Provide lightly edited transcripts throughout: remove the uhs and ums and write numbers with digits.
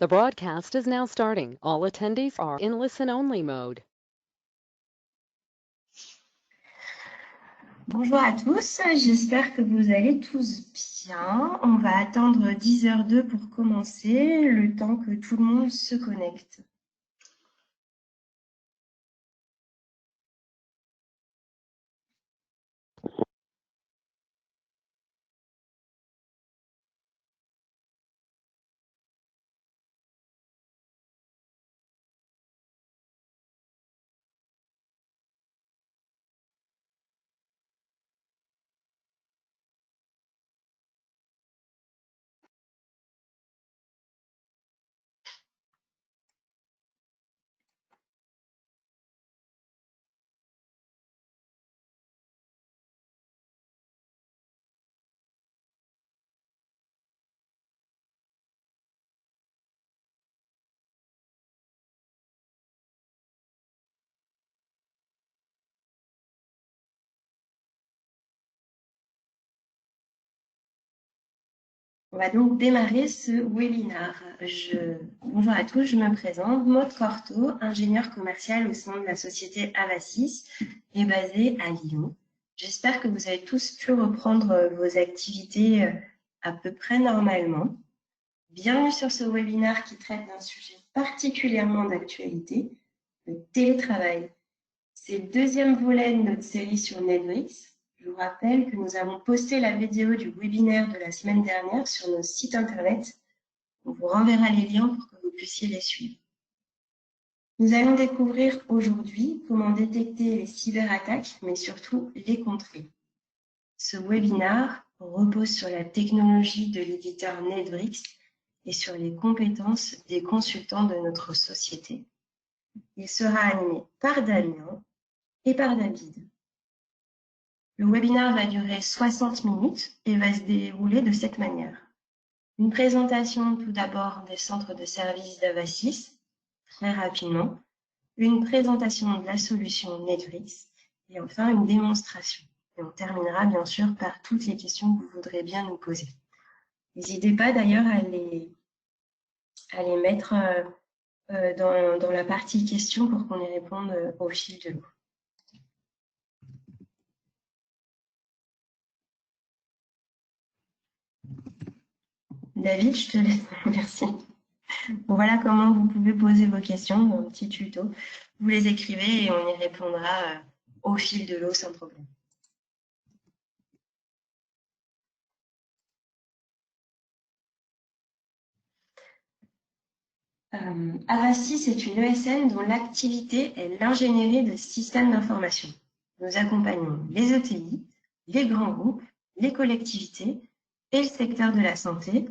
The broadcast is now starting. All attendees are in listen-only mode. Bonjour à tous, j'espère que vous allez tous bien. On va attendre 10h02 pour commencer, le temps que tout le monde se connecte. On va donc démarrer ce webinaire. Bonjour à tous, je me présente, Maude Cortot, ingénieure commerciale au sein de la société Avasys et basée à Lyon. J'espère que vous avez tous pu reprendre vos activités à peu près normalement. Bienvenue sur ce webinaire qui traite d'un sujet particulièrement d'actualité, le télétravail. C'est le deuxième volet de notre série sur Netflix. Je vous rappelle que nous avons posté la vidéo du webinaire de la semaine dernière sur nos sites internet. On vous renverra les liens pour que vous puissiez les suivre. Nous allons découvrir aujourd'hui comment détecter les cyberattaques, mais surtout les contrer. Ce webinaire repose sur la technologie de l'éditeur Netflix et sur les compétences des consultants de notre société. Il sera animé par Damien et par David. Le webinaire va durer 60 minutes et va se dérouler de cette manière. Une présentation tout d'abord des centres de services d'Avasys, très rapidement, une présentation de la solution Netflix et enfin une démonstration. Et on terminera bien sûr par toutes les questions que vous voudrez bien nous poser. N'hésitez pas d'ailleurs à les mettre dans la partie questions pour qu'on y réponde au fil de l'eau. David, je te laisse. Merci. Voilà comment vous pouvez poser vos questions dans un petit tuto. Vous les écrivez et on y répondra au fil de l'eau sans problème. Avasys est une ESN dont l'activité est l'ingénierie de systèmes d'information. Nous accompagnons les ETI, les grands groupes, les collectivités et le secteur de la santé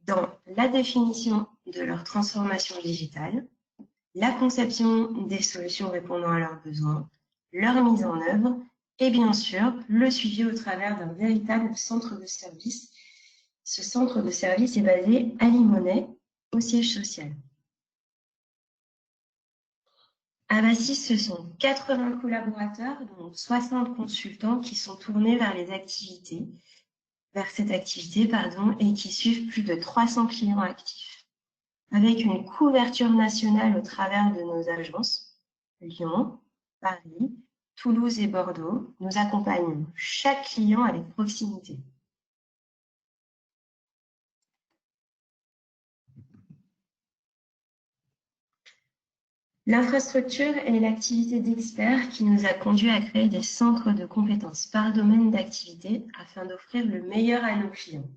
dans la définition de leur transformation digitale, la conception des solutions répondant à leurs besoins, leur mise en œuvre et bien sûr le suivi au travers d'un véritable centre de service. Ce centre de service est basé à Limonest, au siège social. Avasys, ce sont 80 collaborateurs, dont 60 consultants qui sont tournés vers cette activité, et qui suivent plus de 300 clients actifs. Avec une couverture nationale au travers de nos agences, Lyon, Paris, Toulouse et Bordeaux, nous accompagnons chaque client avec proximité. L'infrastructure est l'activité d'experts qui nous a conduit à créer des centres de compétences par domaine d'activité afin d'offrir le meilleur à nos clients.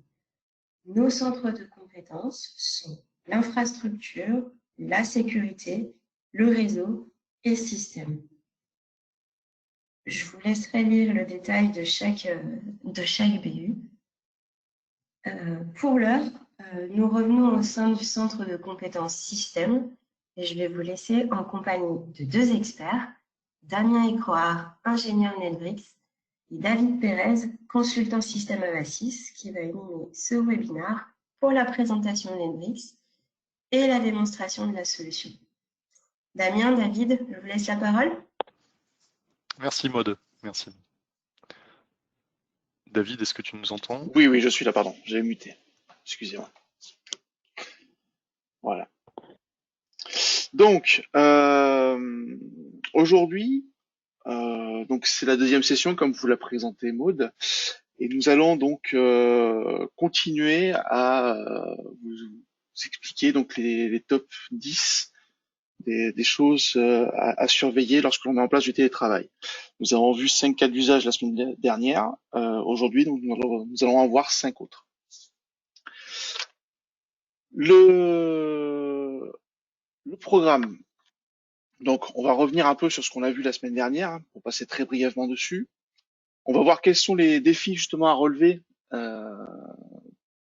Nos centres de compétences sont l'infrastructure, la sécurité, le réseau et le système. Je vous laisserai lire le détail de chaque BU. Pour l'heure, nous revenons au sein du centre de compétences système et je vais vous laisser en compagnie de deux experts, Damien Écroard, ingénieur Netflix, et David Pérez, consultant système Avasys, qui va animer ce webinaire pour la présentation Netflix et la démonstration de la solution. Damien, David, je vous laisse la parole. Merci Maude, merci. David, est-ce que tu nous entends? Oui, je suis là, pardon, j'ai muté. Excusez-moi. Voilà. Donc, aujourd'hui, donc c'est la deuxième session, comme vous l'a présenté Maud, et nous allons donc continuer à vous expliquer donc les top 10 des choses à surveiller lorsque l'on met en place du télétravail. Nous avons vu 5 cas d'usage la semaine dernière. Aujourd'hui, donc, nous allons en voir 5 autres. Le programme. Donc, on va revenir un peu sur ce qu'on a vu la semaine dernière, hein, pour passer très brièvement dessus. On va voir quels sont les défis justement à relever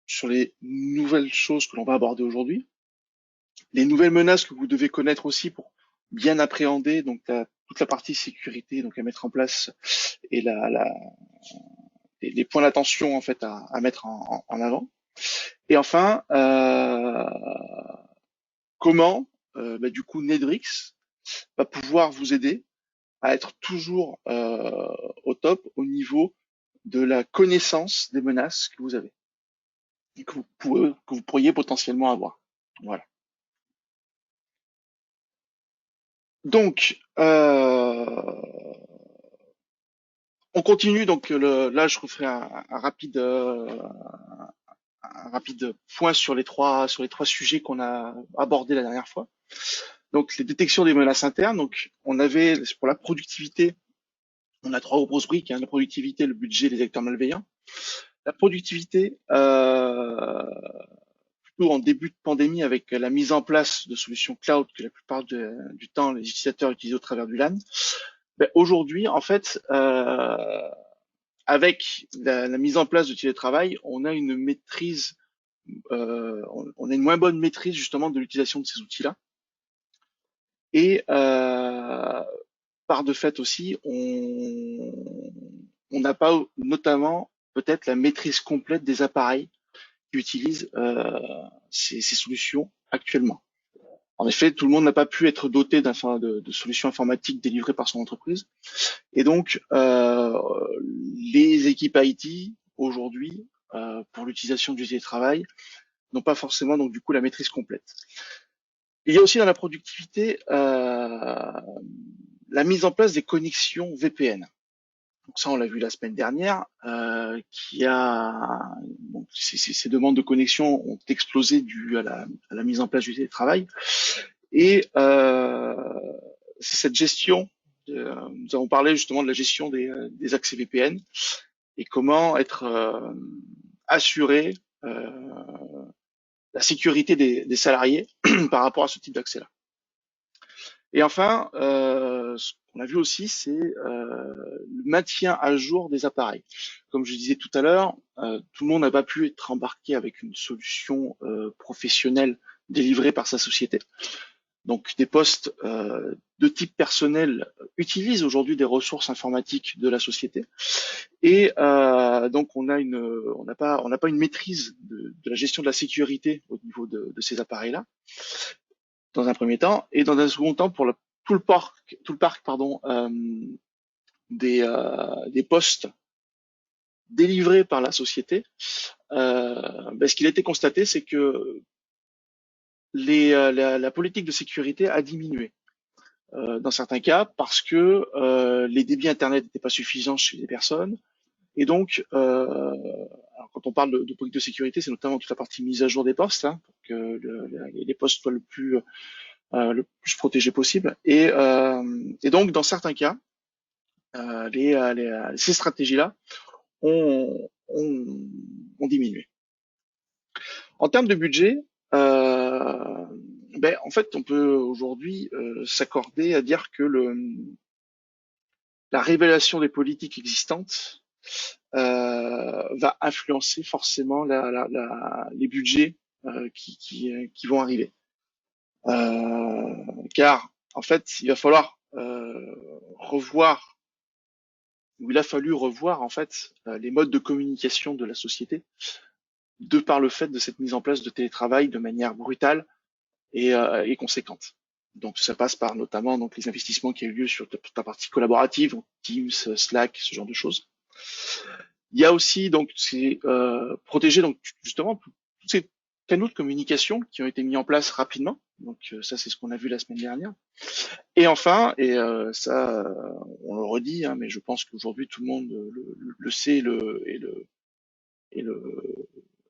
sur les nouvelles choses que l'on va aborder aujourd'hui. Les nouvelles menaces que vous devez connaître aussi pour bien appréhender donc toute la partie sécurité donc à mettre en place et les points d'attention en fait à mettre en avant. Et enfin, comment du coup Nedrix va pouvoir vous aider à être toujours au top au niveau de la connaissance des menaces que vous avez et que vous pourriez potentiellement avoir. Voilà. Donc, on continue. Donc là, je referai un rapide point sur les trois sujets qu'on a abordés la dernière fois. Donc, les détections des menaces internes. Donc, on avait pour la productivité, on a 3 grosses briques, hein, la productivité, le budget, les acteurs malveillants. La productivité, plutôt en début de pandémie avec la mise en place de solutions cloud que la plupart du temps les utilisateurs utilisent au travers du LAN. Ben, aujourd'hui, en fait, avec la mise en place du télétravail, on a une maîtrise, on a une moins bonne maîtrise justement de l'utilisation de ces outils-là. Et par de fait aussi, on n'a pas notamment peut-être la maîtrise complète des appareils qui utilisent ces solutions actuellement. En effet, tout le monde n'a pas pu être doté de solutions informatiques délivrées par son entreprise. Et donc, les équipes IT, aujourd'hui, pour l'utilisation du télétravail, n'ont pas forcément donc du coup la maîtrise complète. Il y a aussi dans la productivité la mise en place des connexions VPN. Donc ça, on l'a vu la semaine dernière, ces demandes de connexion ont explosé dû à la mise en place du télétravail. Et c'est cette gestion, nous avons parlé justement de la gestion des accès VPN et comment être assuré la sécurité des salariés par rapport à ce type d'accès-là. Et enfin, ce qu'on a vu aussi, c'est le maintien à jour des appareils. Comme je disais tout à l'heure, tout le monde n'a pas pu être embarqué avec une solution professionnelle délivrée par sa société. Donc des postes de type personnel utilisent aujourd'hui des ressources informatiques de la société. Et donc on n'a pas une maîtrise de la gestion de la sécurité au niveau de ces appareils-là, dans un premier temps, et dans un second temps pour tout le parc des postes délivrés par la société. Ce qu'il a été constaté, c'est que la politique de sécurité a diminué dans certains cas parce que les débits internet n'étaient pas suffisants chez les personnes. Et donc, alors quand on parle de politique de sécurité, c'est notamment toute la partie mise à jour des postes, hein, pour que les postes soient le plus protégés possible. Et donc, dans certains cas, ces stratégies-là ont diminué. En termes de budget, en fait, on peut aujourd'hui s'accorder à dire que la révélation des politiques existantes va influencer forcément les budgets qui vont arriver. Car en fait, il a fallu revoir en fait les modes de communication de la société de par le fait de cette mise en place de télétravail de manière brutale et conséquente. Donc ça passe par notamment donc les investissements qui ont eu lieu sur toute la partie collaborative, Teams, Slack, ce genre de choses. Il y a aussi donc c'est protéger donc justement toutes canaux de communication qui ont été mis en place rapidement. Donc ça, c'est ce qu'on a vu la semaine dernière. Et enfin, ça, on le redit, hein, mais je pense qu'aujourd'hui tout le monde le sait,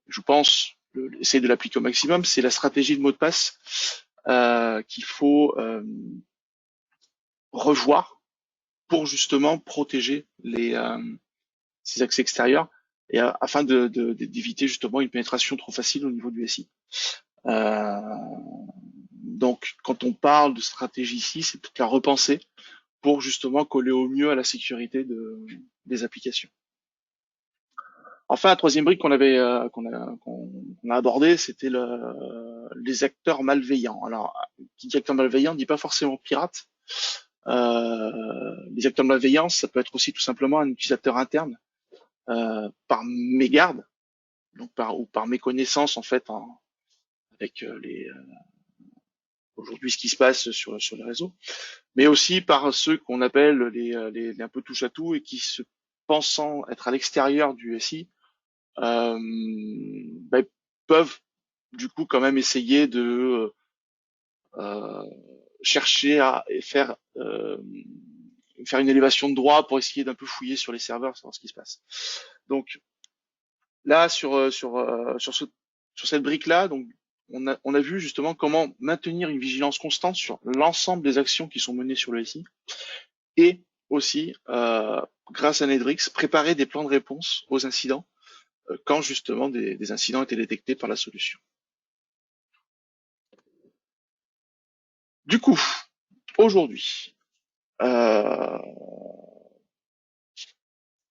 je pense, essayer de l'appliquer au maximum, c'est la stratégie de mot de passe qu'il faut revoir pour justement protéger ces accès extérieurs et afin d'éviter justement une pénétration trop facile au niveau du SI. Donc, quand on parle de stratégie ici, c'est peut-être la repenser pour justement coller au mieux à la sécurité des applications. Enfin, la troisième brique qu'on a abordé, c'était les acteurs malveillants. Alors, qui dit acteurs malveillants ne dit pas forcément pirate. Les acteurs malveillants, ça peut être aussi tout simplement un utilisateur interne par mégarde, donc par méconnaissance en fait, avec aujourd'hui ce qui se passe sur les réseaux, mais aussi par ceux qu'on appelle les un peu touche à tout et qui se pensant être à l'extérieur du SI bah, peuvent du coup quand même essayer de chercher à faire une élévation de droit pour essayer d'un peu fouiller sur les serveurs, savoir ce qui se passe. Donc là sur cette brique là, donc on a vu justement comment maintenir une vigilance constante sur l'ensemble des actions qui sont menées sur le SI et aussi grâce à Nedrix préparer des plans de réponse aux incidents quand justement des incidents étaient détectés par la solution. Du coup, aujourd'hui,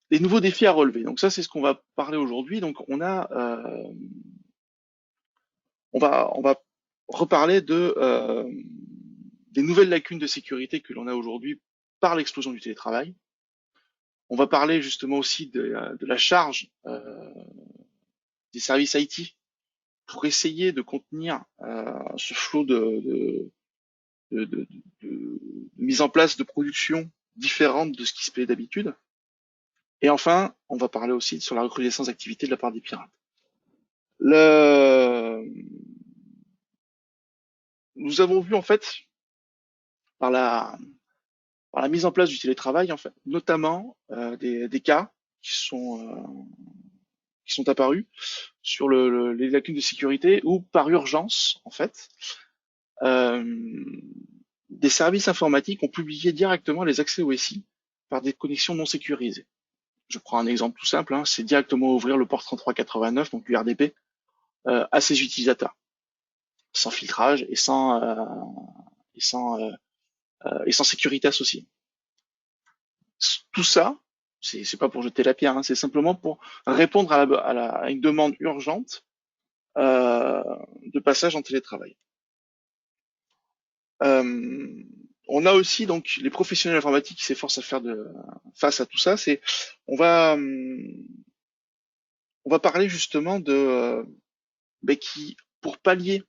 les nouveaux défis à relever. Donc ça, c'est ce qu'on va parler aujourd'hui. Donc on va reparler des nouvelles lacunes de sécurité que l'on a aujourd'hui par l'explosion du télétravail. On va parler justement aussi de la charge des services IT pour essayer de contenir ce flot de mise en place de production différente de ce qui se fait d'habitude. Et enfin, on va parler aussi sur la recrudescence d'activité de la part des pirates. Nous avons vu en fait par la mise en place du télétravail, en fait, notamment des cas qui sont apparus sur les lacunes de sécurité ou par urgence, en fait, des services informatiques ont publié directement les accès au SI par des connexions non sécurisées. Je prends un exemple tout simple, hein, c'est directement ouvrir le port 3389, donc URDP, à ses utilisateurs, sans filtrage et sans sécurité associée. Tout ça, c'est pas pour jeter la pierre, hein, c'est simplement pour répondre à une demande urgente de passage en télétravail. On a aussi donc les professionnels informatiques qui s'efforcent à faire face à tout ça. On va parler justement de qui, pour pallier,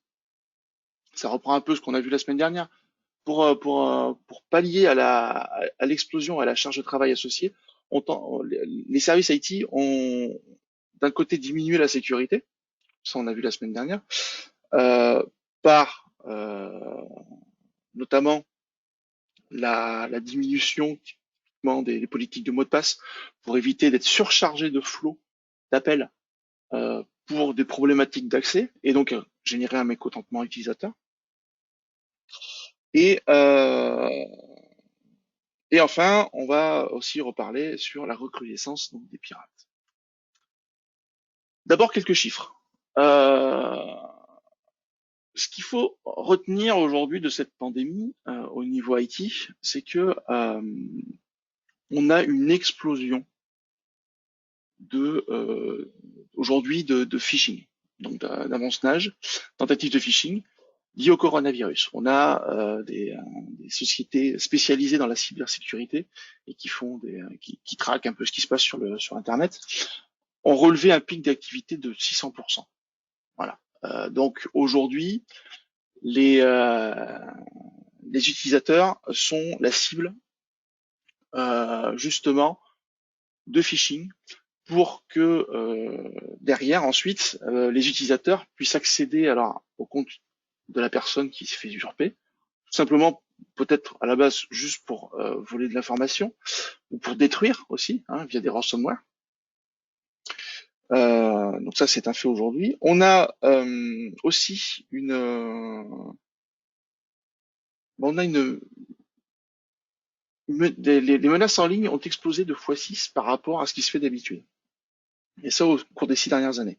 ça reprend un peu ce qu'on a vu la semaine dernière, pour pallier à l'explosion, à la charge de travail associée, les services IT ont d'un côté diminué la sécurité, ça on a vu la semaine dernière, par notamment la diminution des politiques de mots de passe pour éviter d'être surchargé de flots d'appels pour des problématiques d'accès et donc générer un mécontentement utilisateur. Et enfin, on va aussi reparler sur la recrudescence donc, des pirates. D'abord, quelques chiffres. Ce qu'il faut retenir aujourd'hui de cette pandémie au niveau IT, c'est que on a une explosion aujourd'hui de phishing, donc d'avancement, tentatives de phishing liées au coronavirus. On a des sociétés spécialisées dans la cybersécurité et qui traquent un peu ce qui se passe sur Internet, ont relevé un pic d'activité de 600%. Voilà. Donc aujourd'hui, les utilisateurs sont la cible justement de phishing pour que derrière, ensuite, les utilisateurs puissent accéder alors au compte de la personne qui se fait usurper, tout simplement peut-être à la base juste pour voler de l'information ou pour détruire aussi via des ransomware. Donc ça c'est un fait aujourd'hui. On a aussi les menaces en ligne ont explosé de x6 par rapport à ce qui se fait d'habitude. Et ça au cours des 6 dernières années.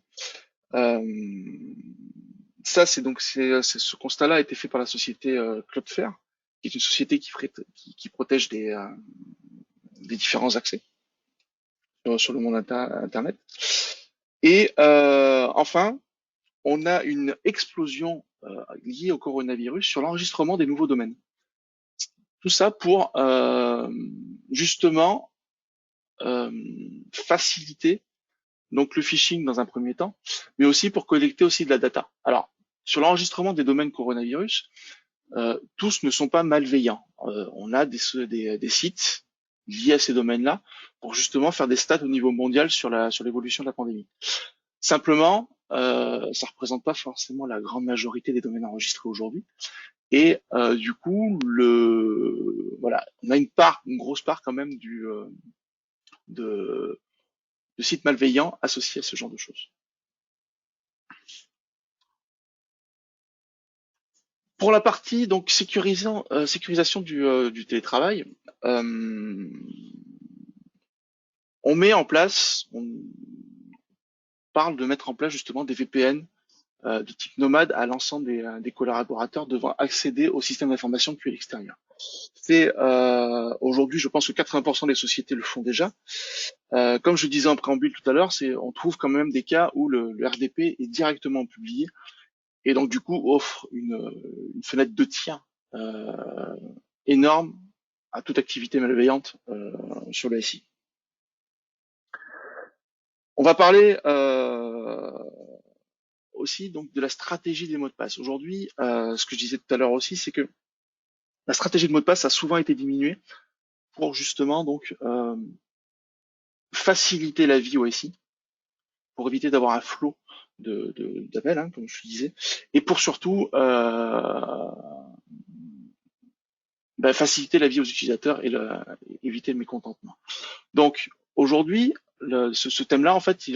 Ça ce constat-là a été fait par la société Cloudflare, qui est une société qui protège des différents accès sur le monde internet. Et enfin, on a une explosion liée au coronavirus sur l'enregistrement des nouveaux domaines. Tout ça pour justement faciliter donc le phishing dans un premier temps, mais aussi pour collecter aussi de la data. Alors, sur l'enregistrement des domaines coronavirus, tous ne sont pas malveillants. On a des sites liés à ces domaines-là pour justement faire des stats au niveau mondial sur l'évolution de la pandémie. Simplement, ça représente pas forcément la grande majorité des domaines enregistrés aujourd'hui. Et du coup, voilà, on a une grosse part quand même de sites malveillants associés à ce genre de choses. Pour la partie donc sécurisation du télétravail, on parle de mettre en place justement des VPN de type nomade à l'ensemble des collaborateurs devant accéder au système d'information depuis l'extérieur. C'est aujourd'hui, je pense que 80% des sociétés le font déjà. Comme je disais en préambule tout à l'heure, on trouve quand même des cas où le RDP est directement publié et donc du coup offre une fenêtre de tir énorme à toute activité malveillante sur le SI. On va parler aussi donc de la stratégie des mots de passe. Aujourd'hui, ce que je disais tout à l'heure aussi, c'est que la stratégie de mot de passe a souvent été diminuée pour justement donc faciliter la vie au SI, pour éviter d'avoir un flot d'appels, comme je disais, et pour surtout faciliter la vie aux utilisateurs et éviter le mécontentement. Donc aujourd'hui, ce thème-là, en fait,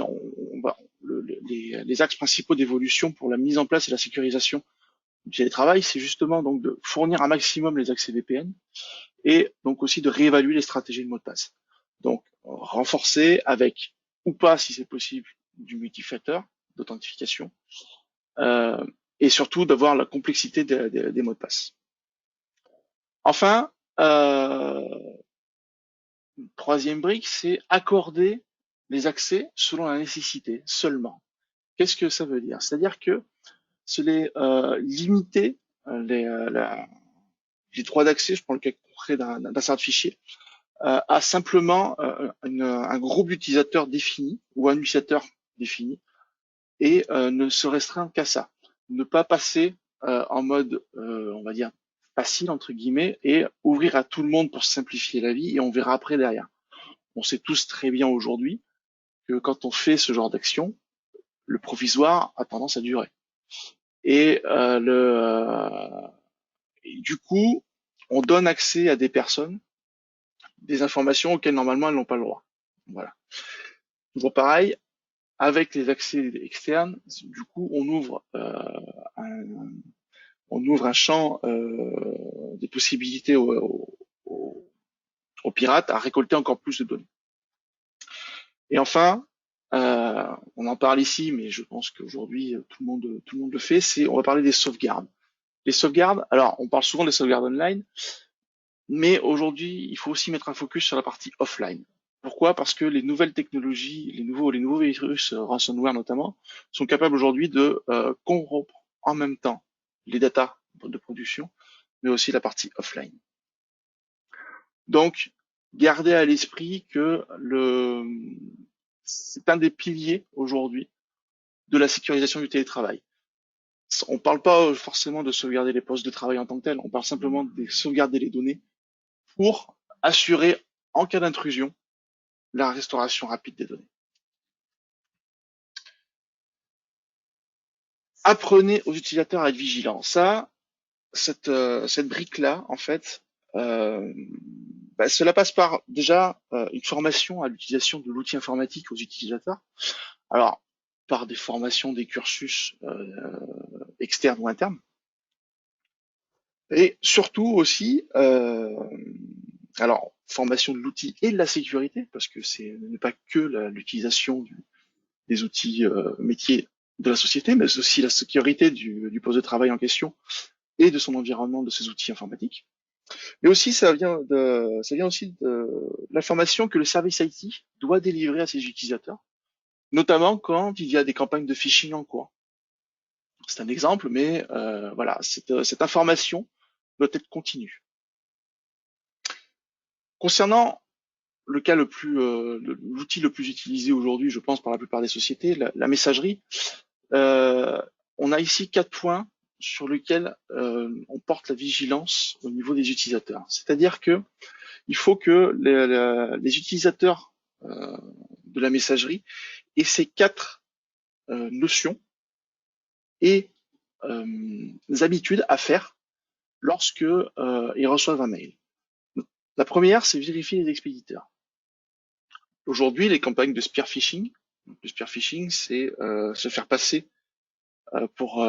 les axes principaux d'évolution pour la mise en place et la sécurisation du télétravail, c'est justement donc de fournir un maximum les accès VPN et donc aussi de réévaluer les stratégies de mot de passe. Donc renforcer avec ou pas, si c'est possible, du multifacteur d'authentification et surtout d'avoir la complexité des mots de passe. Enfin, troisième brique, c'est accorder les accès selon la nécessité seulement. Qu'est-ce que ça veut dire? C'est-à-dire que c'est limiter les droits d'accès, je prends le cas concret d'un certain fichier, à simplement un groupe d'utilisateurs défini ou un utilisateur défini et ne se restreindre qu'à ça. Ne pas passer en mode, on va dire, facile entre guillemets et ouvrir à tout le monde pour simplifier la vie et on verra après derrière. On sait tous très bien aujourd'hui que quand on fait ce genre d'action, le provisoire a tendance à durer. Et du coup, on donne accès à des personnes des informations auxquelles normalement elles n'ont pas le droit. Voilà. Toujours pareil, avec les accès externes, du coup, on ouvre un champ des possibilités aux pirates à récolter encore plus de données. Et enfin, on en parle ici, mais je pense qu'aujourd'hui tout le monde le fait, on va parler des sauvegardes. Les sauvegardes, alors on parle souvent des sauvegardes online, mais aujourd'hui il faut aussi mettre un focus sur la partie offline. Pourquoi? Parce que les nouvelles technologies, les nouveaux virus ransomware notamment, sont capables aujourd'hui de corrompre en même temps les datas de production, mais aussi la partie offline. Donc, gardez à l'esprit que c'est un des piliers aujourd'hui de la sécurisation du télétravail. On ne parle pas forcément de sauvegarder les postes de travail en tant que tel, on parle simplement de sauvegarder les données pour assurer, en cas d'intrusion, la restauration rapide des données. Apprenez aux utilisateurs à être vigilants. Ça, cette brique-là, en fait, cela passe par déjà une formation à l'utilisation de l'outil informatique aux utilisateurs. Alors, par des formations, des cursus externes ou internes. Et surtout aussi, alors, formation de l'outil et de la sécurité, parce que ce n'est pas que l'utilisation des outils métiers de la société, mais aussi la sécurité du poste de travail en question et de son environnement, de ses outils informatiques. Mais aussi, ça vient aussi de l'information que le service IT doit délivrer à ses utilisateurs, notamment quand il y a des campagnes de phishing en cours. C'est un exemple, mais voilà, cette information doit être continue. Concernant le cas l'outil le plus utilisé aujourd'hui, je pense, par la plupart des sociétés, la messagerie, on a ici 4 points sur lesquels on porte la vigilance au niveau des utilisateurs. C'est-à-dire que il faut que les utilisateurs de la messagerie aient ces 4 notions et habitudes à faire lorsque ils reçoivent un mail. La première, c'est vérifier les expéditeurs. Aujourd'hui, les campagnes de spear phishing, le spear phishing, c'est se faire passer pour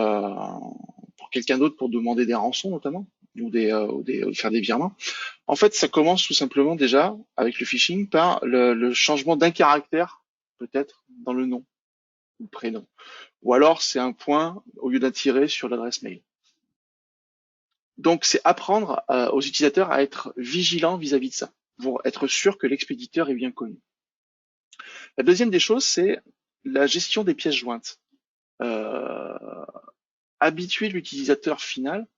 quelqu'un d'autre pour demander des rançons notamment ou faire des virements. En fait, ça commence tout simplement déjà avec le phishing par le changement d'un caractère peut-être dans le nom ou le prénom, ou alors c'est un point au lieu d'un tiret sur l'adresse mail. Donc c'est apprendre aux utilisateurs à être vigilants vis-à-vis de ça, pour être sûr que l'expéditeur est bien connu. La deuxième des choses, c'est la gestion des pièces jointes. Habituer l'utilisateur final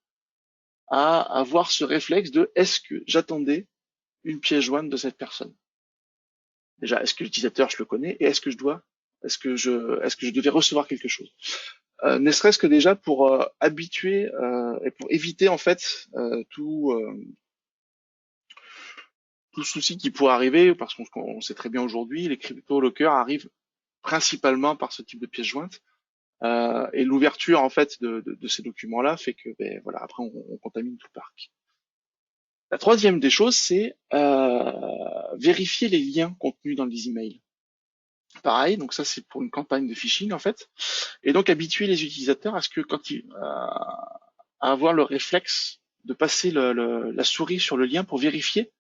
à avoir ce réflexe de est-ce que j'attendais une pièce jointe de cette personne. Déjà, est-ce que l'utilisateur je le connais et est-ce que je devais recevoir quelque chose. Ne serait-ce que déjà pour habituer et pour éviter en fait tout souci qui pourrait arriver, parce qu'on sait très bien aujourd'hui, les crypto-lockers arrivent principalement par ce type de pièce jointe. Et l'ouverture en fait de ces documents-là fait que voilà, après on contamine tout le parc. La troisième des choses, c'est vérifier les liens contenus dans les emails. Pareil, donc ça c'est pour une campagne de phishing en fait, et donc habituer les utilisateurs à ce que à avoir le réflexe de passer la souris sur le lien pour vérifier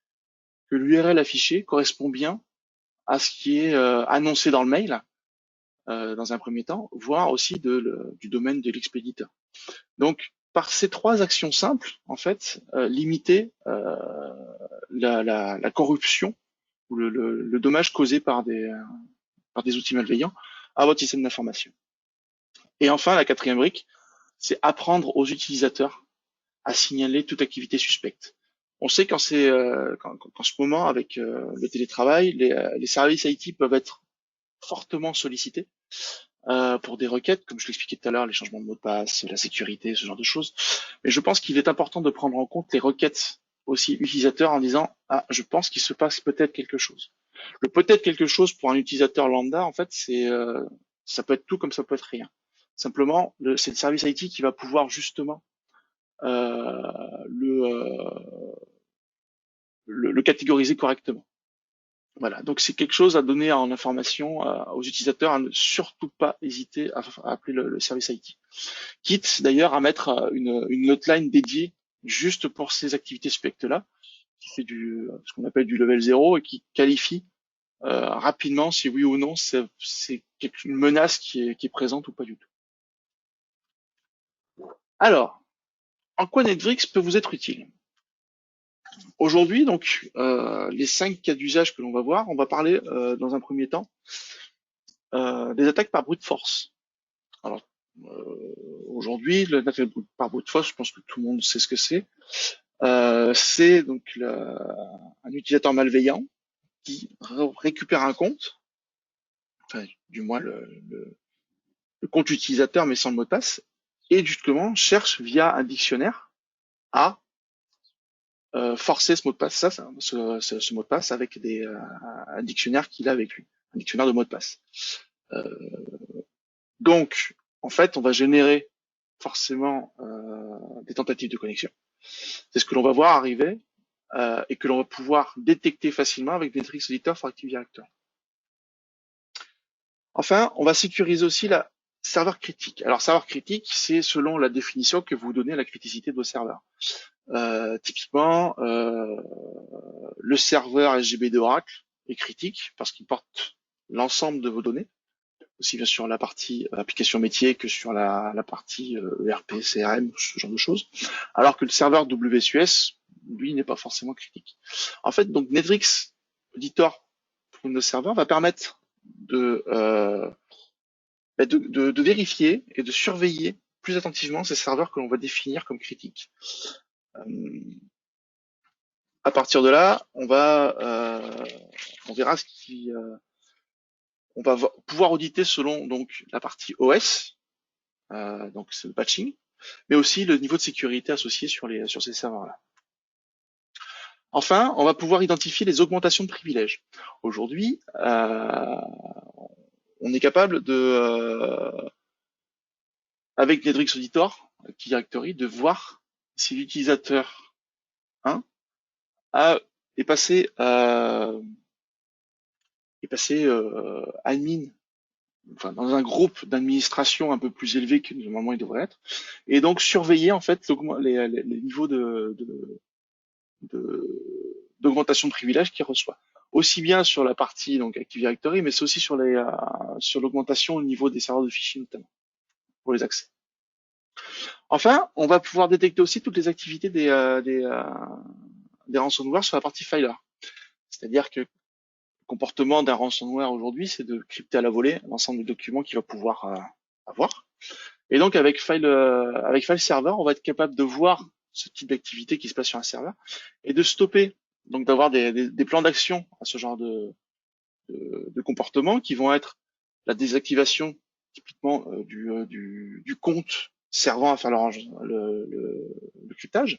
que l'URL affiché correspond bien à ce qui est annoncé dans le mail dans un premier temps, voire aussi du domaine de l'expéditeur. Donc par ces 3 actions simples, en fait, limiter la corruption ou le dommage causé par des outils malveillants à votre système d'information. Et enfin, la 4e brique, c'est apprendre aux utilisateurs à signaler toute activité suspecte. On sait qu'en ce moment, avec le télétravail, les services IT peuvent être fortement sollicités pour des requêtes, comme je l'expliquais tout à l'heure, les changements de mot de passe, la sécurité, ce genre de choses. Mais je pense qu'il est important de prendre en compte les requêtes aussi utilisateurs en disant « Ah, je pense qu'il se passe peut-être quelque chose ». Le peut-être quelque chose pour un utilisateur lambda, en fait, ça peut être tout comme ça peut être rien. Simplement, c'est le service IT qui va pouvoir justement le catégoriser correctement. Voilà, donc c'est quelque chose à donner en information aux utilisateurs, à ne surtout pas hésiter à appeler le service IT. Quitte d'ailleurs à mettre une hotline dédiée juste pour ces activités suspectes-là, qui fait ce qu'on appelle du level 0 et qui qualifie rapidement si oui ou non c'est une menace qui est présente ou pas du tout. Alors, en quoi Netflix peut vous être utile? Aujourd'hui, donc, les 5 cas d'usage que l'on va voir, on va parler dans un premier temps des attaques par brute force. Alors, aujourd'hui, l'attaque par brute force, je pense que tout le monde sait ce que c'est. C'est donc un utilisateur malveillant qui récupère un compte, enfin, du moins le compte utilisateur mais sans le mot de passe, et justement cherche via un dictionnaire à forcer ce mot de passe, ce mot de passe avec un dictionnaire qu'il a avec lui, un dictionnaire de mots de passe. Donc, en fait, on va générer forcément des tentatives de connexion. C'est ce que l'on va voir arriver et que l'on va pouvoir détecter facilement avec Netrix Auditor for Active Directory. Enfin, on va sécuriser aussi la serveur critique. Alors, serveur critique, c'est selon la définition que vous donnez à la criticité de vos serveurs. Typiquement, le serveur SGB d'Oracle est critique parce qu'il porte l'ensemble de vos données, aussi bien sur la partie application métier que sur la partie ERP, CRM, ce genre de choses, alors que le serveur WSUS, lui, n'est pas forcément critique. En fait, donc Netrix Auditor pour nos serveurs va permettre de vérifier et de surveiller plus attentivement ces serveurs que l'on va définir comme critiques. À partir de là, on verra ce qui, on va pouvoir auditer selon donc la partie OS, donc c'est le patching, mais aussi le niveau de sécurité associé sur ces serveurs-là. Enfin, on va pouvoir identifier les augmentations de privilèges. Aujourd'hui, on est capable avec Netrix Auditor, Active Directory, de voir si l'utilisateur 1 est passé admin, enfin dans un groupe d'administration un peu plus élevé que normalement il devrait être, et donc surveiller en fait les niveaux d'augmentation de privilèges qu'il reçoit. Aussi bien sur la partie donc Active Directory, mais c'est aussi sur l'augmentation au niveau des serveurs de fichiers notamment pour les accès. Enfin, on va pouvoir détecter aussi toutes les activités des ransomware sur la partie filer. C'est-à-dire que le comportement d'un ransomware aujourd'hui, c'est de crypter à la volée l'ensemble des documents qu'il va pouvoir avoir. Et donc avec file server, on va être capable de voir ce type d'activité qui se passe sur un serveur et de stopper, donc d'avoir des plans d'action à ce genre de comportement qui vont être la désactivation typiquement du compte servant à faire le cryptage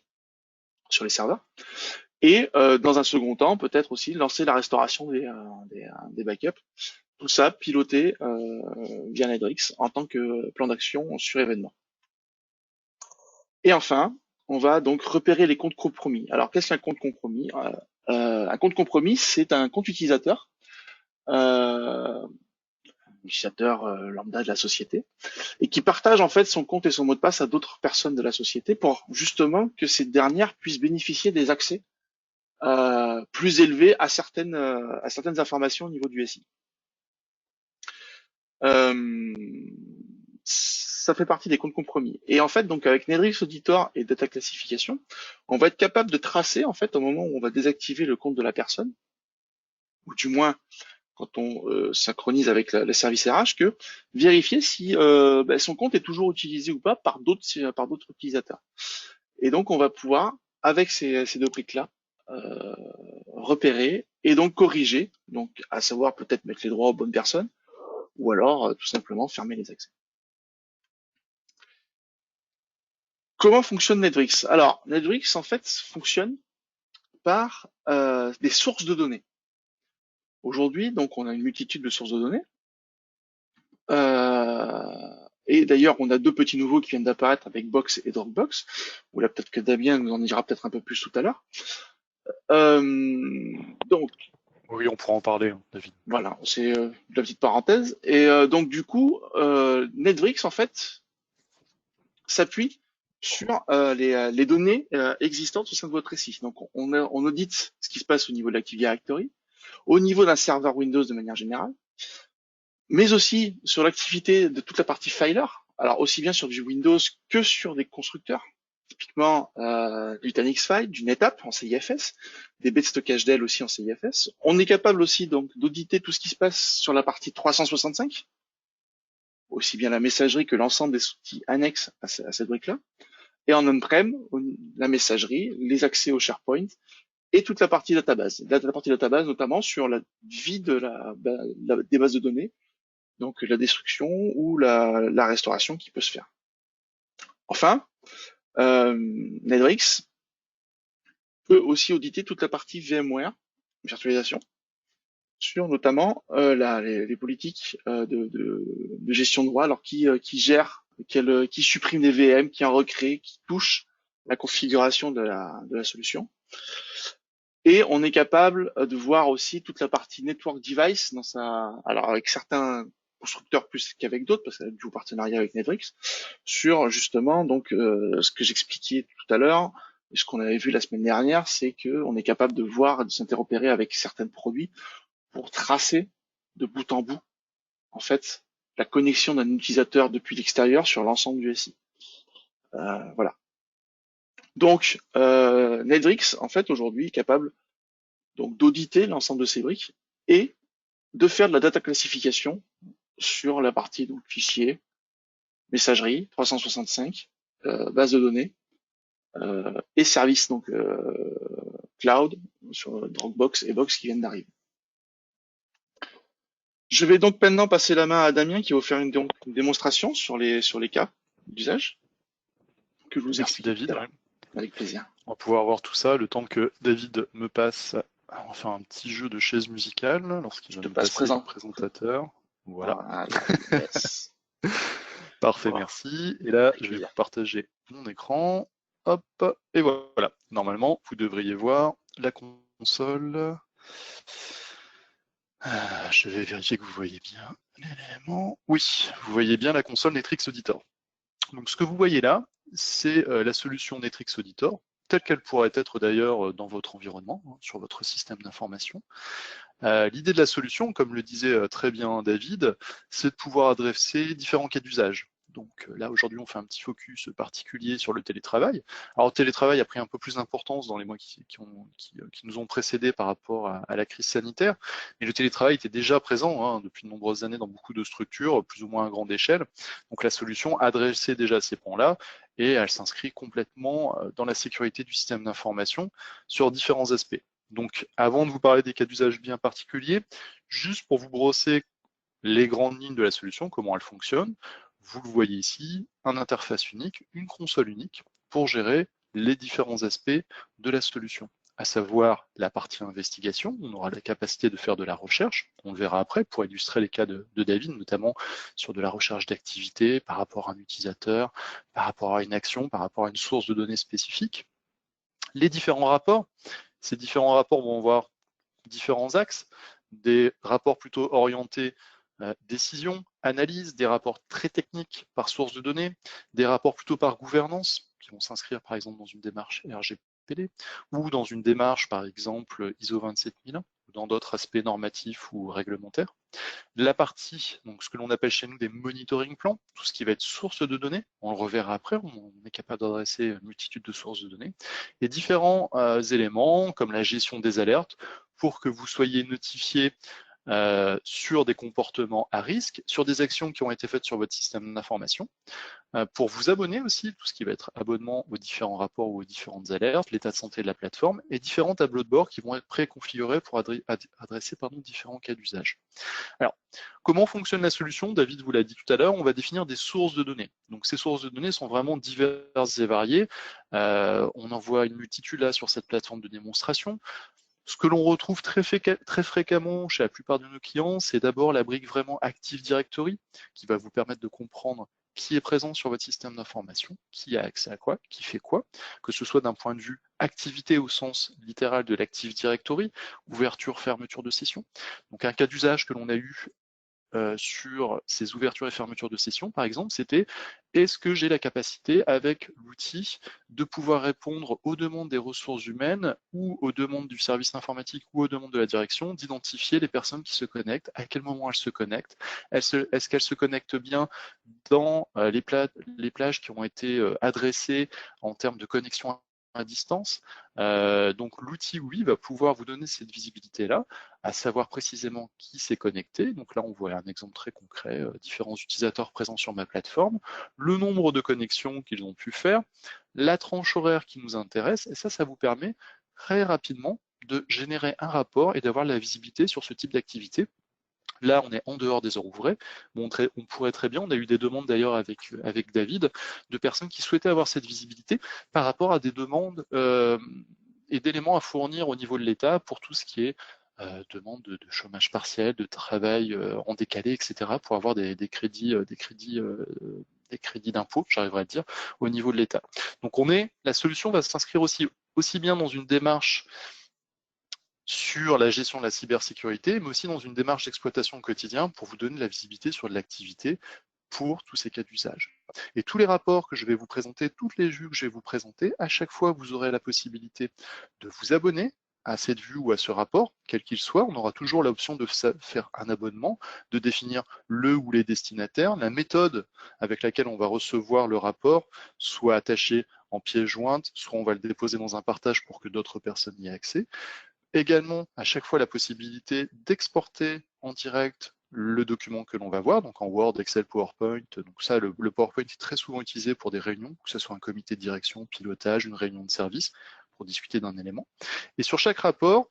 sur les serveurs. Et dans un second temps, peut-être aussi lancer la restauration des backups. Tout ça piloté via Netrix en tant que plan d'action sur événement. Et enfin, on va donc repérer les comptes compromis. Alors, qu'est-ce qu'un compte compromis? Un compte compromis, c'est un compte utilisateur, utilisateur lambda de la société, et qui partage en fait son compte et son mot de passe à d'autres personnes de la société pour justement que ces dernières puissent bénéficier des accès plus élevés à certaines informations au niveau du SI. Ça fait partie des comptes compromis. Et en fait, donc avec Netrix Auditor et Data Classification, on va être capable de tracer en fait au moment où on va désactiver le compte de la personne, ou du moins quand on synchronise avec le service RH, que vérifier si son compte est toujours utilisé ou pas par d'autres utilisateurs. Et donc on va pouvoir, avec ces deux briques-là, repérer et donc corriger, donc à savoir peut-être mettre les droits aux bonnes personnes, ou alors tout simplement fermer les accès. Comment fonctionne Netrix? Alors, Netrix, en fait, fonctionne par des sources de données. Aujourd'hui, donc, on a une multitude de sources de données. Et d'ailleurs, on a deux petits nouveaux qui viennent d'apparaître avec Box et Dropbox. Ou là, peut-être que Damien nous en dira peut-être un peu plus tout à l'heure. Donc, oui, on pourra en parler, David. Voilà, c'est la petite parenthèse. Et donc, du coup, Netrix, en fait, s'appuie sur les données existantes au sein de votre SI. Donc, on audite ce qui se passe au niveau de l'Active Directory, au niveau d'un serveur Windows de manière générale, mais aussi sur l'activité de toute la partie filer, alors aussi bien sur du Windows que sur des constructeurs, typiquement du TanixFile, du NetApp en CIFS, des baies de stockage d'elle aussi en CIFS. On est capable aussi donc d'auditer tout ce qui se passe sur la partie 365, aussi bien la messagerie que l'ensemble des outils annexes à cette brique-là. Et en on-prem, la messagerie, les accès au SharePoint et toute la partie database. La partie database, notamment sur la vie de des bases de données, donc la destruction ou la restauration qui peut se faire. Enfin, Netrix peut aussi auditer toute la partie VMware, virtualisation, sur notamment les politiques de gestion de droit, alors qui gère, qui supprime des VM, qui en recrée, qui touche la configuration de la solution. Et on est capable de voir aussi toute la partie network device dans alors avec certains constructeurs plus qu'avec d'autres, parce qu'il y a du partenariat avec Netrix, sur justement donc ce que j'expliquais tout à l'heure, et ce qu'on avait vu la semaine dernière, c'est que on est capable de voir et de s'interopérer avec certains produits pour tracer de bout en bout, en fait, la connexion d'un utilisateur depuis l'extérieur sur l'ensemble du SI. Voilà. Donc, Netrix, en fait, aujourd'hui, est capable donc d'auditer l'ensemble de ces briques et de faire de la data classification sur la partie donc fichier, messagerie, 365, base de données et services donc cloud sur Dropbox et Box qui viennent d'arriver. Je vais donc maintenant passer la main à Damien qui va vous faire une démonstration sur les cas d'usage que je vous Merci explique. David. Ouais. Avec plaisir. On va pouvoir voir tout ça le temps que David me passe. On va faire un petit jeu de chaises musicales lorsqu'il va me passer le présentateur. Voilà. Yes. Parfait, merci. Et là, je vais vous partager mon écran. Hop, et voilà. Normalement, vous devriez voir la console. Je vais vérifier que vous voyez bien l'élément. Oui, vous voyez bien la console Netrix Auditor. Donc ce que vous voyez là, c'est la solution Netrix Auditor, telle qu'elle pourrait être d'ailleurs dans votre environnement, sur votre système d'information. L'idée de la solution, comme le disait très bien David, c'est de pouvoir adresser différents cas d'usage. Donc là, aujourd'hui, on fait un petit focus particulier sur le télétravail. Alors, le télétravail a pris un peu plus d'importance dans les mois qui nous ont précédés par rapport à la crise sanitaire, mais le télétravail était déjà présent depuis de nombreuses années dans beaucoup de structures, plus ou moins à grande échelle. Donc la solution adressait déjà ces points-là, et elle s'inscrit complètement dans la sécurité du système d'information sur différents aspects. Donc, avant de vous parler des cas d'usage bien particuliers, juste pour vous brosser les grandes lignes de la solution, comment elle fonctionne, vous le voyez ici, une interface unique, une console unique pour gérer les différents aspects de la solution, à savoir la partie investigation, on aura la capacité de faire de la recherche, on le verra après pour illustrer les cas de David, notamment sur de la recherche d'activité par rapport à un utilisateur, par rapport à une action, par rapport à une source de données spécifique. Les différents rapports, ces différents rapports vont avoir différents axes, des rapports plutôt orientés décision, analyse, des rapports très techniques par source de données, des rapports plutôt par gouvernance, qui vont s'inscrire par exemple dans une démarche RGPD, ou dans une démarche par exemple ISO 27001, ou dans d'autres aspects normatifs ou réglementaires. La partie, donc ce que l'on appelle chez nous des monitoring plans, tout ce qui va être source de données, on le reverra après, on est capable d'adresser une multitude de sources de données, et différents éléments comme la gestion des alertes pour que vous soyez notifié sur des comportements à risque, sur des actions qui ont été faites sur votre système d'information, pour vous abonner aussi, tout ce qui va être abonnement aux différents rapports ou aux différentes alertes, l'état de santé de la plateforme, et différents tableaux de bord qui vont être préconfigurés pour adresser différents cas d'usage. Alors, comment fonctionne la solution? David vous l'a dit tout à l'heure, on va définir des sources de données. Donc ces sources de données sont vraiment diverses et variées. On en voit une multitude là sur cette plateforme de démonstration. Ce que l'on retrouve très fréquemment chez la plupart de nos clients, c'est d'abord la brique vraiment Active Directory, qui va vous permettre de comprendre qui est présent sur votre système d'information, qui a accès à quoi, qui fait quoi, que ce soit d'un point de vue activité au sens littéral de l'Active Directory, ouverture, fermeture de session. Donc un cas d'usage que l'on a eu sur ces ouvertures et fermetures de session, par exemple, c'était est-ce que j'ai la capacité avec l'outil de pouvoir répondre aux demandes des ressources humaines ou aux demandes du service informatique ou aux demandes de la direction, d'identifier les personnes qui se connectent, à quel moment elles se connectent, est-ce qu'elles se connectent bien dans les plages qui ont été adressées en termes de connexion à distance. Donc l'outil, oui, va pouvoir vous donner cette visibilité-là, à savoir précisément qui s'est connecté. Donc là, on voit un exemple très concret, différents utilisateurs présents sur ma plateforme, le nombre de connexions qu'ils ont pu faire, la tranche horaire qui nous intéresse, et ça vous permet très rapidement de générer un rapport et d'avoir la visibilité sur ce type d'activité. Là, on est en dehors des heures ouvrées. Bon, on pourrait très bien, on a eu des demandes d'ailleurs avec David, de personnes qui souhaitaient avoir cette visibilité par rapport à des demandes et d'éléments à fournir au niveau de l'État pour tout ce qui est demande de chômage partiel, de travail en décalé, etc., pour avoir des crédits d'impôt, j'arriverai à le dire, au niveau de l'État. Donc la solution va s'inscrire aussi bien dans une démarche sur la gestion de la cybersécurité, mais aussi dans une démarche d'exploitation au quotidien pour vous donner de la visibilité sur de l'activité pour tous ces cas d'usage. Et tous les rapports que je vais vous présenter, toutes les vues que je vais vous présenter, à chaque fois, vous aurez la possibilité de vous abonner à cette vue ou à ce rapport, quel qu'il soit. On aura toujours l'option de faire un abonnement, de définir le ou les destinataires, la méthode avec laquelle on va recevoir le rapport, soit attaché en pièce jointe, soit on va le déposer dans un partage pour que d'autres personnes y aient accès. Également, à chaque fois, la possibilité d'exporter en direct le document que l'on va voir, donc en Word, Excel, PowerPoint. Donc ça, le PowerPoint est très souvent utilisé pour des réunions, que ce soit un comité de direction, pilotage, une réunion de service, pour discuter d'un élément. Et sur chaque rapport,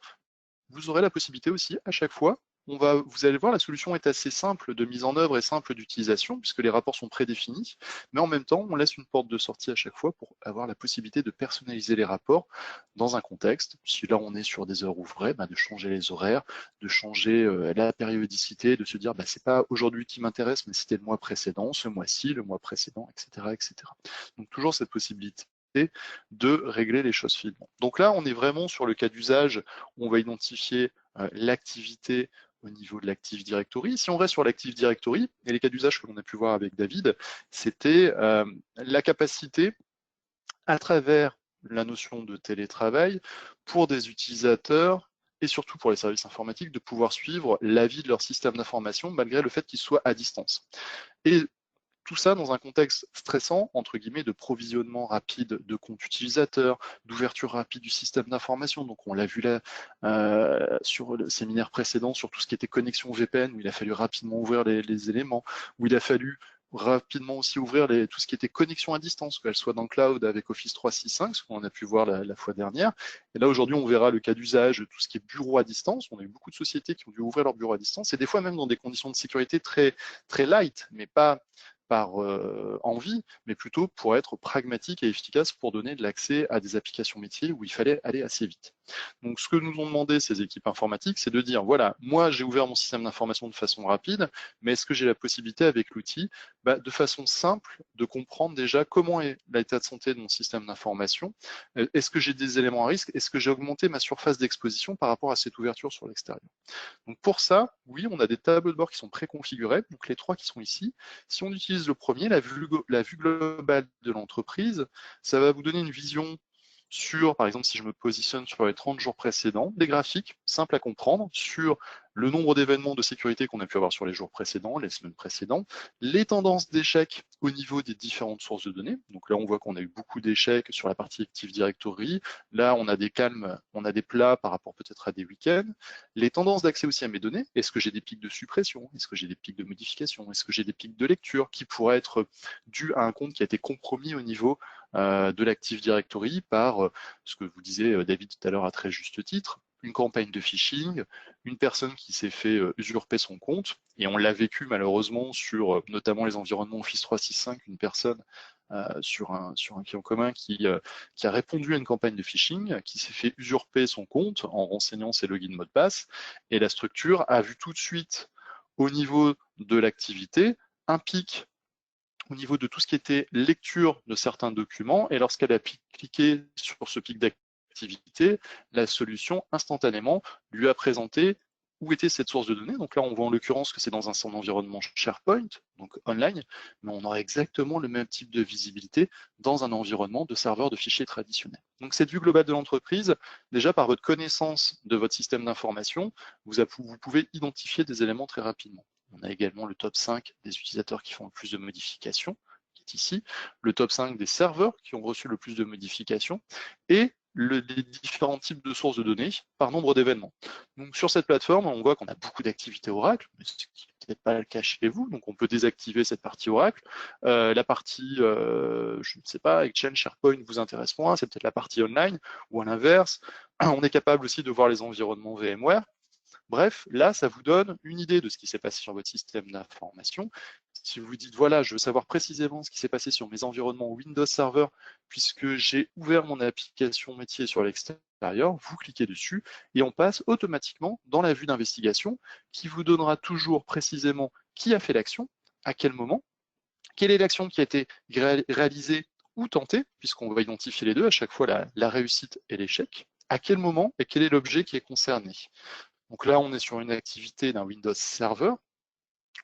vous aurez la possibilité aussi, à chaque fois, vous allez voir, la solution est assez simple de mise en œuvre et simple d'utilisation, puisque les rapports sont prédéfinis, mais en même temps, on laisse une porte de sortie à chaque fois pour avoir la possibilité de personnaliser les rapports dans un contexte. Si là, on est sur des heures ouvrées, de changer les horaires, de changer la périodicité, de se dire, c'est pas aujourd'hui qui m'intéresse, mais c'était le mois précédent, ce mois-ci, le mois précédent, etc., etc. Donc, toujours cette possibilité de régler les choses finement. Donc là, on est vraiment sur le cas d'usage où on va identifier l'activité au niveau de l'Active Directory. Si on reste sur l'Active Directory, et les cas d'usage que l'on a pu voir avec David, c'était la capacité, à travers la notion de télétravail, pour des utilisateurs et surtout pour les services informatiques, de pouvoir suivre la vie de leur système d'information malgré le fait qu'ils soient à distance. Et tout ça dans un contexte stressant, entre guillemets, de provisionnement rapide de comptes utilisateurs, d'ouverture rapide du système d'information. Donc on l'a vu là sur le séminaire précédent, sur tout ce qui était connexion VPN, où il a fallu rapidement ouvrir les éléments, où il a fallu rapidement aussi ouvrir tout ce qui était connexion à distance, qu'elle soit dans le cloud avec Office 365, ce qu'on a pu voir la fois dernière. Et là, aujourd'hui, on verra le cas d'usage de tout ce qui est bureau à distance. On a eu beaucoup de sociétés qui ont dû ouvrir leur bureau à distance, et des fois même dans des conditions de sécurité très, très light, mais pas par envie, mais plutôt pour être pragmatique et efficace pour donner de l'accès à des applications métiers où il fallait aller assez vite. Donc ce que nous ont demandé ces équipes informatiques, c'est de dire, voilà, moi j'ai ouvert mon système d'information de façon rapide, mais est-ce que j'ai la possibilité avec l'outil, de façon simple, de comprendre déjà comment est l'état de santé de mon système d'information, est-ce que j'ai des éléments à risque, est-ce que j'ai augmenté ma surface d'exposition par rapport à cette ouverture sur l'extérieur. Donc pour ça, oui, on a des tableaux de bord qui sont préconfigurés, donc les trois qui sont ici. Si on utilise le premier, la vue globale de l'entreprise, ça va vous donner une vision sur, par exemple, si je me positionne sur les 30 jours précédents, des graphiques simples à comprendre sur le nombre d'événements de sécurité qu'on a pu avoir sur les jours précédents, les semaines précédentes, les tendances d'échecs au niveau des différentes sources de données. Donc là, on voit qu'on a eu beaucoup d'échecs sur la partie Active Directory. Là, on a des calmes, on a des plats par rapport peut-être à des week-ends. Les tendances d'accès aussi à mes données. Est-ce que j'ai des pics de suppression? Est-ce que j'ai des pics de modification? Est-ce que j'ai des pics de lecture qui pourraient être dus à un compte qui a été compromis au niveau de l'Active Directory par ce que vous disiez, David, tout à l'heure à très juste titre, une campagne de phishing, une personne qui s'est fait usurper son compte, et on l'a vécu malheureusement sur notamment les environnements Office 365, une personne sur un client commun qui a répondu à une campagne de phishing, qui s'est fait usurper son compte en renseignant ses logins mots de passe, et la structure a vu tout de suite au niveau de l'activité un pic au niveau de tout ce qui était lecture de certains documents, et lorsqu'elle a cliqué sur ce pic d'activité, la solution instantanément lui a présenté où était cette source de données. Donc là, on voit en l'occurrence que c'est dans son environnement SharePoint, donc online, mais on aura exactement le même type de visibilité dans un environnement de serveur de fichiers traditionnel. Donc cette vue globale de l'entreprise, déjà par votre connaissance de votre système d'information, vous pouvez identifier des éléments très rapidement. On a également le top 5 des utilisateurs qui font le plus de modifications, qui est ici, le top 5 des serveurs qui ont reçu le plus de modifications, et les différents types de sources de données par nombre d'événements. Donc sur cette plateforme, on voit qu'on a beaucoup d'activités Oracle, mais ce qui n'est peut-être pas le cas chez vous, donc on peut désactiver cette partie Oracle. La partie, je ne sais pas, Exchange, SharePoint vous intéresse moins, c'est peut-être la partie online, ou à l'inverse. On est capable aussi de voir les environnements VMware. Bref, là, ça vous donne une idée de ce qui s'est passé sur votre système d'information. Si vous vous dites, voilà, je veux savoir précisément ce qui s'est passé sur mes environnements Windows Server, puisque j'ai ouvert mon application métier sur l'extérieur, supérieur, vous cliquez dessus et on passe automatiquement dans la vue d'investigation qui vous donnera toujours précisément qui a fait l'action, à quel moment, quelle est l'action qui a été réalisée ou tentée, puisqu'on va identifier les deux, à chaque fois la réussite et l'échec, à quel moment et quel est l'objet qui est concerné. Donc là, on est sur une activité d'un Windows Server.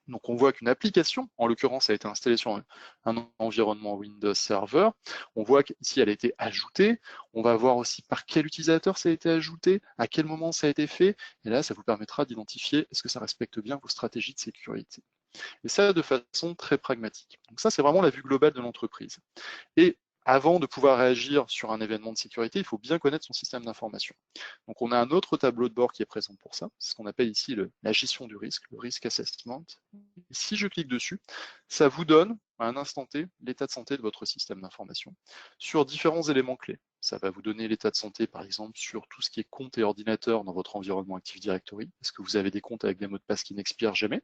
Donc on voit qu'une application, en l'occurrence, a été installée sur un environnement Windows Server. On voit qu'ici, elle a été ajoutée. On va voir aussi par quel utilisateur ça a été ajouté, à quel moment ça a été fait. Et là, ça vous permettra d'identifier est-ce que ça respecte bien vos stratégies de sécurité. Et ça de façon très pragmatique. Donc ça, c'est vraiment la vue globale de l'entreprise. Et avant de pouvoir réagir sur un événement de sécurité, il faut bien connaître son système d'information. Donc on a un autre tableau de bord qui est présent pour ça, c'est ce qu'on appelle ici la gestion du risque, le risk assessment. Et si je clique dessus, ça vous donne à un instant T l'état de santé de votre système d'information sur différents éléments clés. Ça va vous donner l'état de santé, par exemple, sur tout ce qui est compte et ordinateur dans votre environnement Active Directory. Est-ce que vous avez des comptes avec des mots de passe qui n'expirent jamais?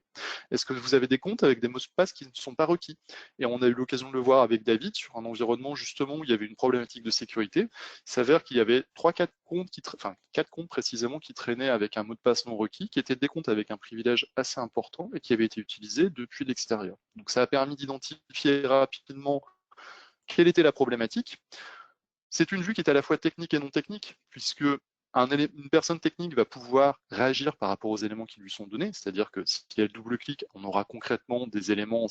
Est-ce que vous avez des comptes avec des mots de passe qui ne sont pas requis? Et on a eu l'occasion de le voir avec David sur un environnement justement où il y avait une problématique de sécurité. Il s'avère qu'il y avait 4 comptes, 4 comptes précisément qui traînaient avec un mot de passe non requis, qui étaient des comptes avec un privilège assez important et qui avaient été utilisés depuis l'extérieur. Donc ça a permis d'identifier rapidement quelle était la problématique. C'est une vue qui est à la fois technique et non technique, puisque une personne technique va pouvoir réagir par rapport aux éléments qui lui sont donnés, c'est-à-dire que si elle double-clique, on aura concrètement des éléments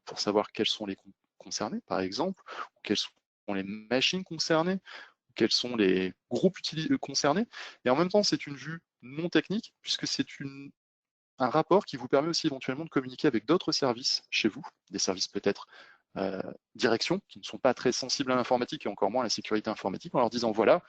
pour savoir quels sont les comptes concernés, par exemple, ou quelles sont les machines concernées, ou quels sont les groupes concernés. Et en même temps, c'est une vue non technique, puisque c'est un rapport qui vous permet aussi éventuellement de communiquer avec d'autres services chez vous, des services peut-être direction, qui ne sont pas très sensibles à l'informatique et encore moins à la sécurité informatique, en leur disant voilà,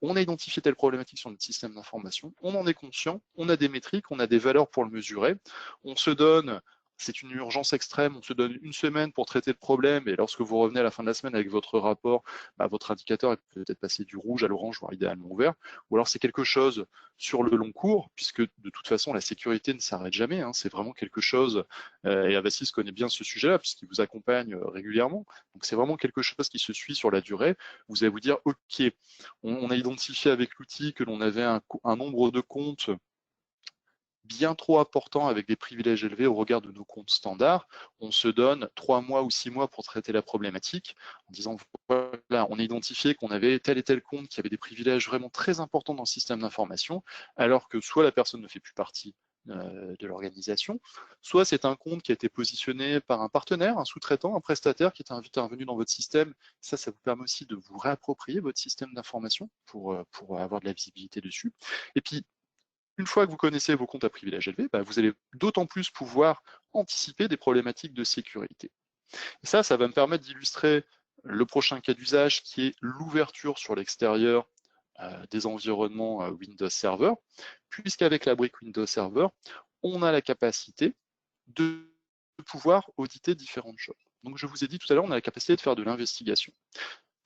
on a identifié telle problématique sur notre système d'information, on en est conscient, on a des métriques, on a des valeurs pour le mesurer, on se donne, c'est une urgence extrême, on se donne une semaine pour traiter le problème et lorsque vous revenez à la fin de la semaine avec votre rapport, votre indicateur est peut-être passé du rouge à l'orange, voire idéalement au vert, ou alors c'est quelque chose sur le long cours, puisque de toute façon la sécurité ne s'arrête jamais, hein, c'est vraiment quelque chose, et Avasys connaît bien ce sujet-là, puisqu'il vous accompagne régulièrement, donc c'est vraiment quelque chose qui se suit sur la durée. Vous allez vous dire, ok, on a identifié avec l'outil que l'on avait un nombre de comptes bien trop important avec des privilèges élevés au regard de nos comptes standards, on se donne 3 mois ou 6 mois pour traiter la problématique en disant voilà, on a identifié qu'on avait tel et tel compte qui avait des privilèges vraiment très importants dans le système d'information, alors que soit la personne ne fait plus partie de l'organisation, soit c'est un compte qui a été positionné par un partenaire, un sous-traitant, un prestataire qui est intervenu dans votre système. Ça vous permet aussi de vous réapproprier votre système d'information pour avoir de la visibilité dessus. Et puis, une fois que vous connaissez vos comptes à privilèges élevés, vous allez d'autant plus pouvoir anticiper des problématiques de sécurité. Et ça va me permettre d'illustrer le prochain cas d'usage qui est l'ouverture sur l'extérieur des environnements Windows Server, puisqu'avec la brique Windows Server, on a la capacité de pouvoir auditer différentes choses. Donc je vous ai dit tout à l'heure, on a la capacité de faire de l'investigation.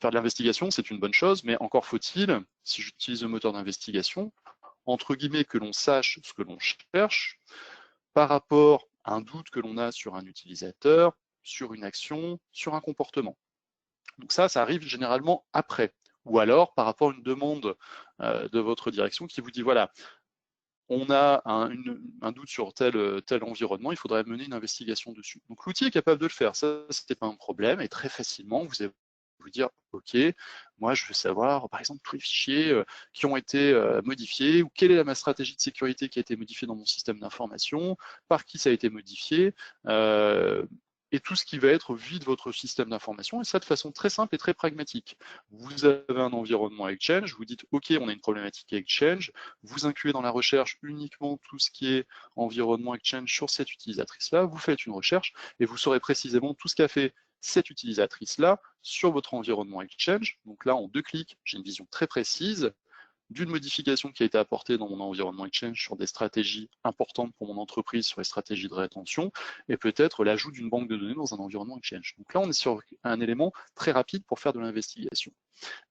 Faire de l'investigation, c'est une bonne chose, mais encore faut-il, si j'utilise le moteur d'investigation, entre guillemets, que l'on sache ce que l'on cherche par rapport à un doute que l'on a sur un utilisateur, sur une action, sur un comportement. Donc ça arrive généralement après, ou alors par rapport à une demande de votre direction qui vous dit voilà, on a un doute sur tel environnement, il faudrait mener une investigation dessus. Donc l'outil est capable de le faire, ça c'était pas un problème, et très facilement vous avez vous dire, ok, moi je veux savoir par exemple tous les fichiers qui ont été modifiés, ou quelle est ma stratégie de sécurité qui a été modifiée dans mon système d'information, par qui ça a été modifié, et tout ce qui va être vie de votre système d'information, et ça de façon très simple et très pragmatique. Vous avez un environnement Exchange, vous dites ok, on a une problématique Exchange, vous incluez dans la recherche uniquement tout ce qui est environnement Exchange sur cette utilisatrice-là, vous faites une recherche et vous saurez précisément tout ce qu'a fait cette utilisatrice-là sur votre environnement Exchange. Donc là, en 2 clics, j'ai une vision très précise d'une modification qui a été apportée dans mon environnement Exchange sur des stratégies importantes pour mon entreprise, sur les stratégies de rétention, et peut-être l'ajout d'une banque de données dans un environnement Exchange. Donc là, on est sur un élément très rapide pour faire de l'investigation.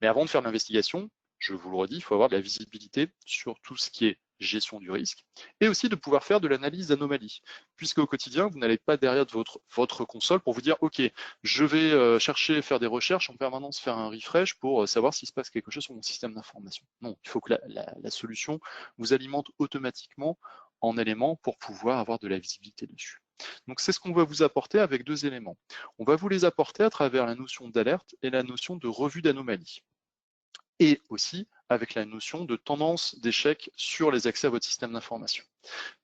Mais avant de faire de l'investigation, je vous le redis, il faut avoir de la visibilité sur tout ce qui est gestion du risque, et aussi de pouvoir faire de l'analyse d'anomalies, puisque au quotidien, vous n'allez pas derrière votre console pour vous dire, OK, je vais chercher, faire des recherches en permanence, faire un refresh pour savoir s'il se passe quelque chose sur mon système d'information. Non, il faut que la solution vous alimente automatiquement en éléments pour pouvoir avoir de la visibilité dessus. Donc c'est ce qu'on va vous apporter avec deux éléments. On va vous les apporter à travers la notion d'alerte et la notion de revue d'anomalie, et aussi avec la notion de tendance d'échec sur les accès à votre système d'information.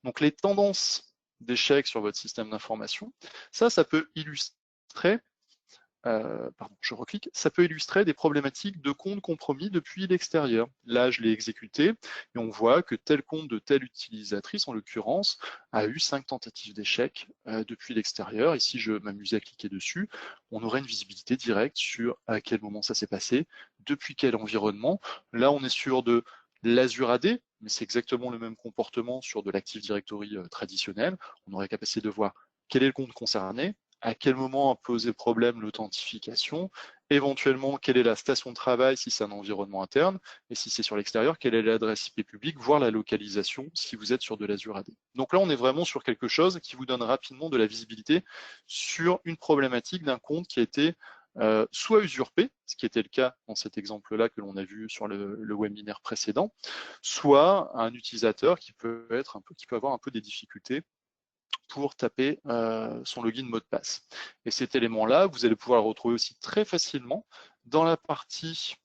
Donc les tendances d'échec sur votre système d'information, ça peut illustrer, je reclique, ça peut illustrer des problématiques de compte compromis depuis l'extérieur. Là, je l'ai exécuté et on voit que tel compte de telle utilisatrice, en l'occurrence, a eu 5 tentatives d'échec depuis l'extérieur. Et si je m'amusais à cliquer dessus, on aurait une visibilité directe sur à quel moment ça s'est passé, depuis quel environnement. Là, on est sur de l'Azure AD, mais c'est exactement le même comportement sur de l'Active Directory traditionnel. On aurait capacité de voir quel est le compte concerné, à quel moment a posé problème l'authentification, éventuellement quelle est la station de travail si c'est un environnement interne, et si c'est sur l'extérieur, quelle est l'adresse IP publique, voire la localisation si vous êtes sur de l'Azure AD. Donc là, on est vraiment sur quelque chose qui vous donne rapidement de la visibilité sur une problématique d'un compte qui a été soit usurpé, ce qui était le cas dans cet exemple-là que l'on a vu sur le webinaire précédent, soit un utilisateur qui peut avoir un peu des difficultés pour taper son login mot de passe. Et cet élément-là, vous allez pouvoir le retrouver aussi très facilement dans la partie,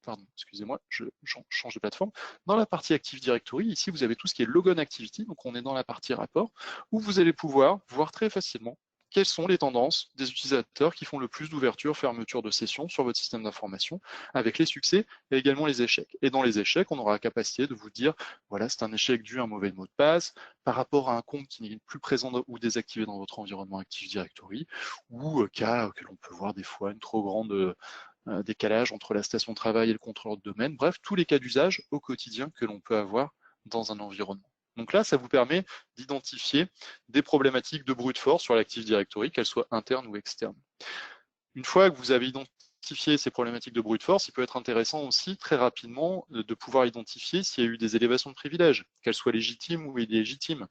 pardon, excusez-moi, je change de plateforme. Dans la partie Active Directory, ici, vous avez tout ce qui est Logon Activity, donc on est dans la partie rapport, où vous allez pouvoir voir très facilement quelles sont les tendances des utilisateurs qui font le plus d'ouverture, fermeture de sessions sur votre système d'information, avec les succès et également les échecs. Et dans les échecs, on aura la capacité de vous dire, voilà, c'est un échec dû à un mauvais mot de passe, par rapport à un compte qui n'est plus présent ou désactivé dans votre environnement Active Directory, ou cas que l'on peut voir des fois une trop grande décalage entre la station de travail et le contrôleur de domaine. Bref, tous les cas d'usage au quotidien que l'on peut avoir dans un environnement. Donc là, ça vous permet d'identifier des problématiques de brute force sur l'Active Directory, qu'elles soient internes ou externes. Une fois que vous avez identifié ces problématiques de brute force, il peut être intéressant aussi très rapidement de pouvoir identifier s'il y a eu des élévations de privilèges, qu'elles soient légitimes ou illégitimes.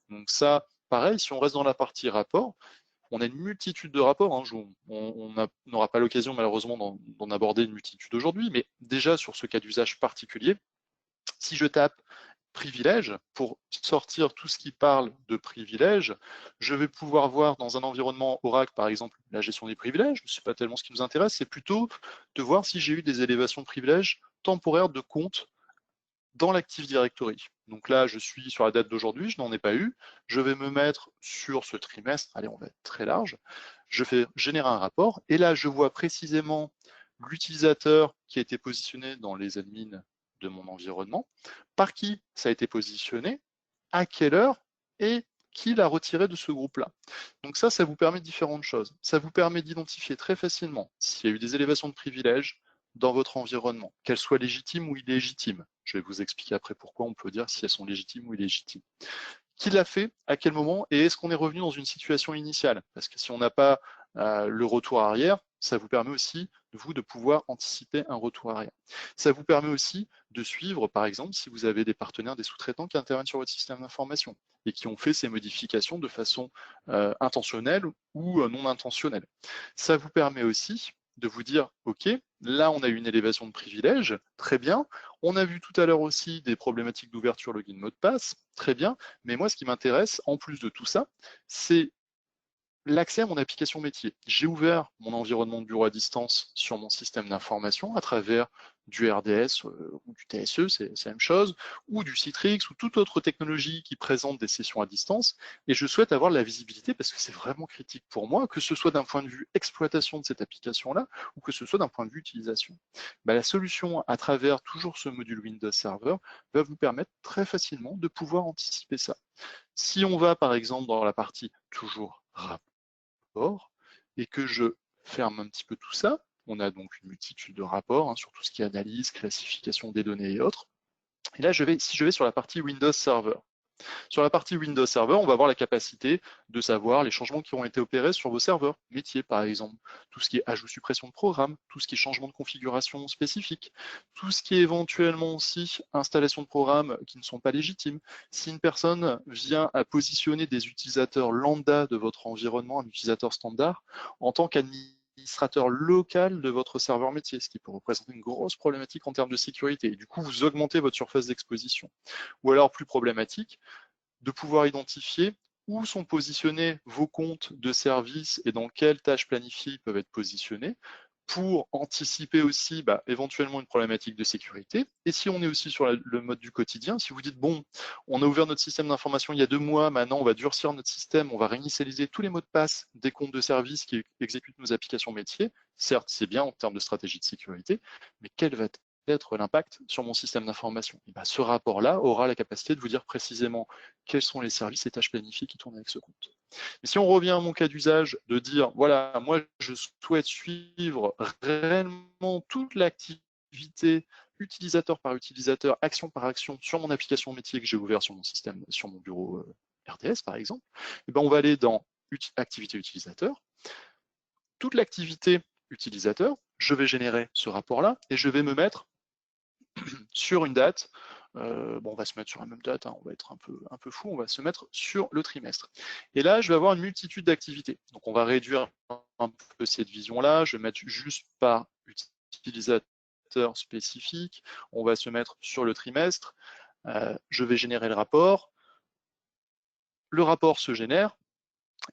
Donc ça, pareil, si on reste dans la partie rapport, on a une multitude de rapports. On n'aura pas l'occasion malheureusement d'en aborder une multitude aujourd'hui, mais déjà sur ce cas d'usage particulier, si je tape privilèges, pour sortir tout ce qui parle de privilèges, je vais pouvoir voir dans un environnement Oracle, par exemple, la gestion des privilèges. Ce n'est pas tellement ce qui nous intéresse, c'est plutôt de voir si j'ai eu des élévations de privilèges temporaires de compte dans l'Active Directory. Donc là, je suis sur la date d'aujourd'hui, je n'en ai pas eu. Je vais me mettre sur ce trimestre, allez, on va être très large. Je fais générer un rapport, et là, je vois précisément l'utilisateur qui a été positionné dans les admins de mon environnement, par qui ça a été positionné, à quelle heure et qui l'a retiré de ce groupe-là. Donc ça vous permet différentes choses. Ça vous permet d'identifier très facilement s'il y a eu des élévations de privilèges dans votre environnement, qu'elles soient légitimes ou illégitimes. Je vais vous expliquer après pourquoi on peut dire si elles sont légitimes ou illégitimes. Qui l'a fait, à quel moment, et est-ce qu'on est revenu dans une situation initiale? Parce que si on n'a pas le retour arrière, ça vous permet aussi, vous, de pouvoir anticiper un retour arrière. Ça vous permet aussi de suivre, par exemple, si vous avez des partenaires, des sous-traitants qui interviennent sur votre système d'information et qui ont fait ces modifications de façon intentionnelle ou non intentionnelle. Ça vous permet aussi de vous dire, OK, là, on a eu une élévation de privilèges, très bien. On a vu tout à l'heure aussi des problématiques d'ouverture login mot de passe, très bien. Mais moi, ce qui m'intéresse, en plus de tout ça, c'est l'accès à mon application métier. J'ai ouvert mon environnement de bureau à distance sur mon système d'information à travers du RDS ou du TSE, c'est la même chose, ou du Citrix ou toute autre technologie qui présente des sessions à distance. Et je souhaite avoir de la visibilité parce que c'est vraiment critique pour moi, que ce soit d'un point de vue exploitation de cette application-là ou que ce soit d'un point de vue utilisation. La solution à travers toujours ce module Windows Server va vous permettre très facilement de pouvoir anticiper ça. Si on va par exemple dans la partie toujours rapport et que je ferme un petit peu tout ça, on a donc une multitude de rapports sur tout ce qui est analyse, classification des données et autres. Et là, si je vais sur la partie Windows Server, Sur la partie Windows Server, on va avoir la capacité de savoir les changements qui ont été opérés sur vos serveurs métiers, par exemple. Tout ce qui est ajout, suppression de programme, tout ce qui est changement de configuration spécifique, tout ce qui est éventuellement aussi installation de programmes qui ne sont pas légitimes. Si une personne vient à positionner des utilisateurs lambda de votre environnement, un utilisateur standard, en tant qu'administrateur local de votre serveur métier, ce qui peut représenter une grosse problématique en termes de sécurité. Et du coup, vous augmentez votre surface d'exposition. Ou alors, plus problématique, de pouvoir identifier où sont positionnés vos comptes de service et dans quelles tâches planifiées ils peuvent être positionnés pour anticiper aussi éventuellement une problématique de sécurité. Et si on est aussi sur le mode du quotidien, si vous dites, bon, on a ouvert notre système d'information il y a 2 mois, maintenant on va durcir notre système, on va réinitialiser tous les mots de passe des comptes de service qui exécutent nos applications métiers, certes c'est bien en termes de stratégie de sécurité, mais quel va être l'impact sur mon système d'information? Ce rapport-là aura la capacité de vous dire précisément quels sont les services et tâches planifiées qui tournent avec ce compte. Mais si on revient à mon cas d'usage, de dire, voilà, moi je souhaite suivre réellement toute l'activité utilisateur par utilisateur, action par action sur mon application métier que j'ai ouvert sur mon système, sur mon bureau RDS par exemple, on va aller dans activité utilisateur. Toute l'activité utilisateur, je vais générer ce rapport-là et je vais me mettre sur une date. On va se mettre sur la même date, on va être un peu fou, on va se mettre sur le trimestre. Et là, je vais avoir une multitude d'activités. Donc, on va réduire un peu cette vision-là. Je vais mettre juste par utilisateur spécifique. On va se mettre sur le trimestre. Je vais générer le rapport. Le rapport se génère.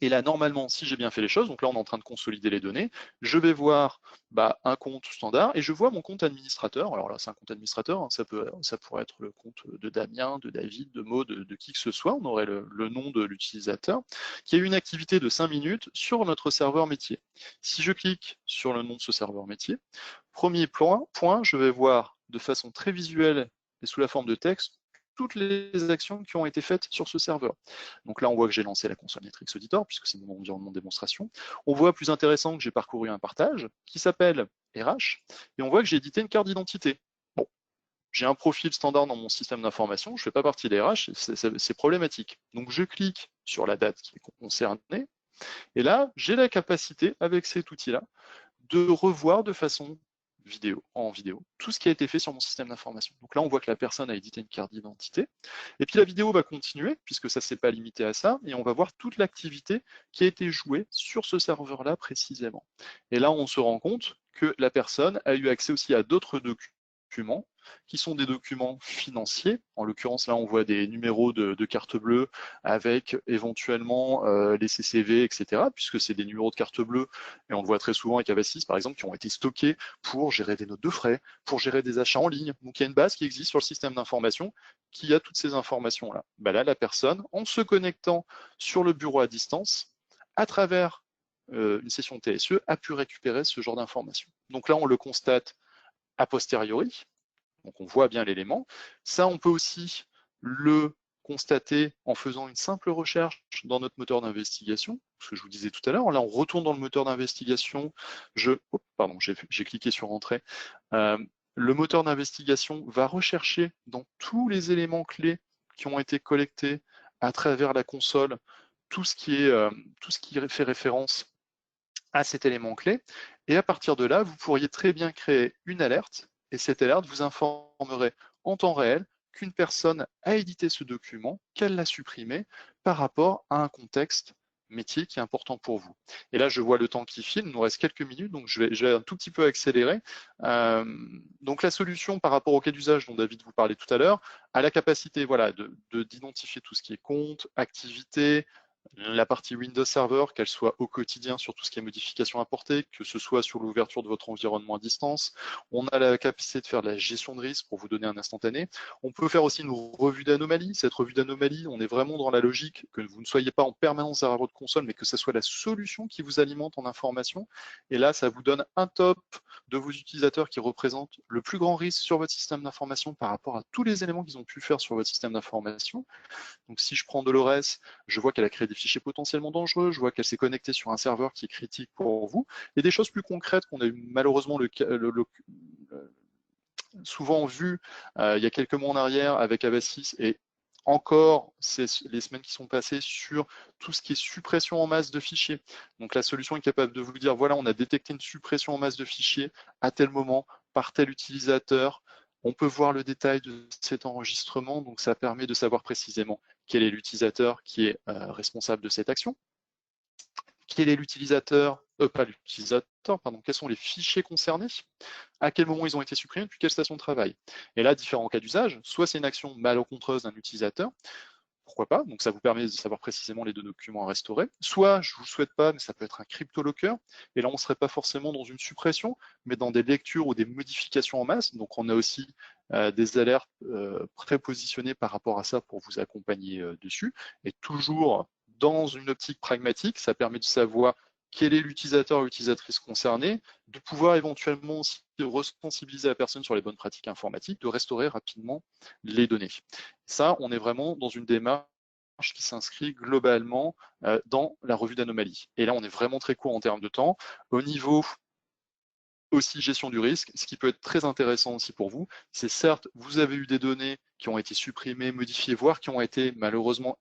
Et là, normalement, si j'ai bien fait les choses, donc là, on est en train de consolider les données, je vais voir un compte standard et je vois mon compte administrateur. Alors là, c'est un compte administrateur, ça pourrait être le compte de Damien, de David, de Maud, de qui que ce soit. On aurait le nom de l'utilisateur qui a une activité de 5 minutes sur notre serveur métier. Si je clique sur le nom de ce serveur métier, premier point, je vais voir de façon très visuelle et sous la forme de texte toutes les actions qui ont été faites sur ce serveur. Donc là, on voit que j'ai lancé la console Netrix Auditor, puisque c'est mon environnement de démonstration. On voit plus intéressant que j'ai parcouru un partage qui s'appelle RH, et on voit que j'ai édité une carte d'identité. Bon, j'ai un profil standard dans mon système d'information, je ne fais pas partie des RH, c'est problématique. Donc je clique sur la date qui est concernée, et là, j'ai la capacité, avec cet outil-là, de revoir de façon en vidéo, tout ce qui a été fait sur mon système d'information. Donc là, on voit que la personne a édité une carte d'identité. Et puis la vidéo va continuer, puisque ça ne s'est pas limité à ça, et on va voir toute l'activité qui a été jouée sur ce serveur-là précisément. Et là, on se rend compte que la personne a eu accès aussi à d'autres documents, qui sont des documents financiers. En l'occurrence, là, on voit des numéros de carte bleue avec éventuellement les CCV, etc., puisque c'est des numéros de carte bleue, et on le voit très souvent avec Avasys, par exemple, qui ont été stockés pour gérer des notes de frais, pour gérer des achats en ligne. Donc, il y a une base qui existe sur le système d'information qui a toutes ces informations-là. Là, la personne, en se connectant sur le bureau à distance, à travers une session TSE, a pu récupérer ce genre d'informations. Donc là, on le constate a posteriori, donc on voit bien l'élément. Ça, on peut aussi le constater en faisant une simple recherche dans notre moteur d'investigation, ce que je vous disais tout à l'heure. Là, on retourne dans le moteur d'investigation. J'ai cliqué sur Entrée. Le moteur d'investigation va rechercher dans tous les éléments clés qui ont été collectés à travers la console tout ce qui fait référence à cet élément clé. Et à partir de là, vous pourriez très bien créer une alerte, et cette alerte vous informerait en temps réel qu'une personne a édité ce document, qu'elle l'a supprimé par rapport à un contexte métier qui est important pour vous. Et là, je vois le temps qui file, il nous reste quelques minutes, donc je vais un tout petit peu accélérer. Donc la solution par rapport au cas d'usage dont David vous parlait tout à l'heure, a la capacité d'identifier tout ce qui est compte, activité, la partie Windows Server, qu'elle soit au quotidien sur tout ce qui est modification apportée, que ce soit sur l'ouverture de votre environnement à distance. On a la capacité de faire de la gestion de risque pour vous donner un instantané. On peut faire aussi une revue d'anomalies. Cette revue d'anomalies, on est vraiment dans la logique que vous ne soyez pas en permanence derrière votre console, mais que ce soit la solution qui vous alimente en information. Et là, ça vous donne un top de vos utilisateurs qui représentent le plus grand risque sur votre système d'information par rapport à tous les éléments qu'ils ont pu faire sur votre système d'information. Donc si je prends Dolores, je vois qu'elle a créé des fichiers potentiellement dangereux, je vois qu'elle s'est connectée sur un serveur qui est critique pour vous, et des choses plus concrètes qu'on a eu malheureusement souvent vues il y a quelques mois en arrière avec Avasys, et encore les semaines qui sont passées sur tout ce qui est suppression en masse de fichiers. Donc la solution est capable de vous dire, voilà, on a détecté une suppression en masse de fichiers à tel moment, par tel utilisateur. On peut voir le détail de cet enregistrement, donc ça permet de savoir précisément quel est l'utilisateur qui est responsable de cette action. Quel est l'utilisateur, pas l'utilisateur, pardon, quels sont les fichiers concernés, à quel moment ils ont été supprimés, depuis quelle station de travail. Et là, différents cas d'usage, soit c'est une action malencontreuse d'un utilisateur, pourquoi pas, donc ça vous permet de savoir précisément les deux documents à restaurer, soit je ne vous le souhaite pas, mais ça peut être un crypto-locker, et là on ne serait pas forcément dans une suppression, mais dans des lectures ou des modifications en masse, donc on a aussi des alertes prépositionnées par rapport à ça pour vous accompagner dessus, et toujours dans une optique pragmatique, ça permet de savoir quel est l'utilisateur ou l'utilisatrice concernée, de pouvoir éventuellement aussi resensibiliser la personne sur les bonnes pratiques informatiques, de restaurer rapidement les données. Ça, on est vraiment dans une démarche qui s'inscrit globalement dans la revue d'anomalies. Et là, on est vraiment très court en termes de temps. Au niveau aussi gestion du risque, ce qui peut être très intéressant aussi pour vous, c'est certes, vous avez eu des données qui ont été supprimées, modifiées, voire qui ont été malheureusement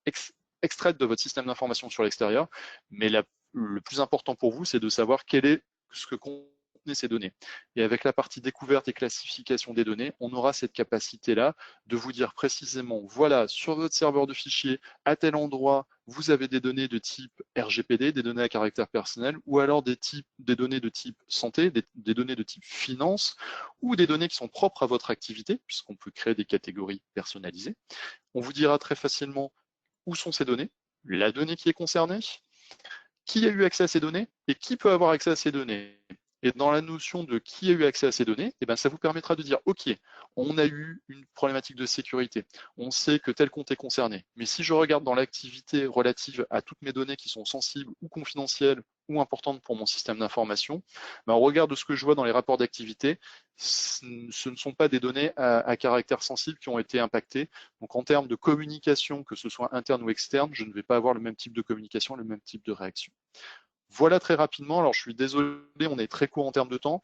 extraites de votre système d'information sur l'extérieur, mais le plus important pour vous, c'est de savoir quel est ce que contenaient ces données. Et avec la partie découverte et classification des données, on aura cette capacité-là de vous dire précisément, voilà, sur votre serveur de fichiers, à tel endroit, vous avez des données de type RGPD, des données à caractère personnel, ou alors des données de type santé, des données de type finance, ou des données qui sont propres à votre activité, puisqu'on peut créer des catégories personnalisées. On vous dira très facilement où sont ces données, la donnée qui est concernée, qui a eu accès à ces données et qui peut avoir accès à ces données. Et dans la notion de qui a eu accès à ces données, eh ben, ça vous permettra de dire, OK, on a eu une problématique de sécurité, on sait que tel compte est concerné, mais si je regarde dans l'activité relative à toutes mes données qui sont sensibles ou confidentielles ou importantes pour mon système d'information, ben, au regard de ce que je vois dans les rapports d'activité, ce ne sont pas des données à caractère sensible qui ont été impactées. Donc en termes de communication, que ce soit interne ou externe, je ne vais pas avoir le même type de communication, le même type de réaction. Voilà très rapidement. Alors, je suis désolé, on est très court en termes de temps.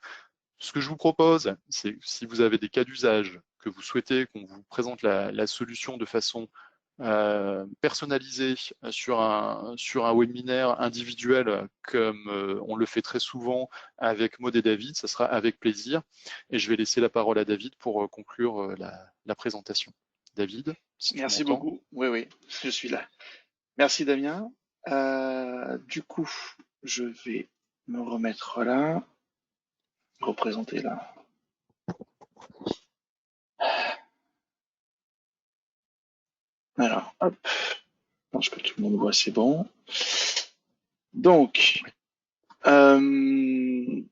Ce que je vous propose, c'est si vous avez des cas d'usage que vous souhaitez qu'on vous présente la solution de façon personnalisée sur un webinaire individuel comme on le fait très souvent avec Maud et David, ça sera avec plaisir. Et je vais laisser la parole à David pour conclure la présentation. David, si tu Merci m'entends. beaucoup. Oui, oui, je suis là. Merci Damien. Du coup, je vais me remettre là, représenter là. Alors, hop, je pense que tout le monde voit, c'est bon. Donc, comme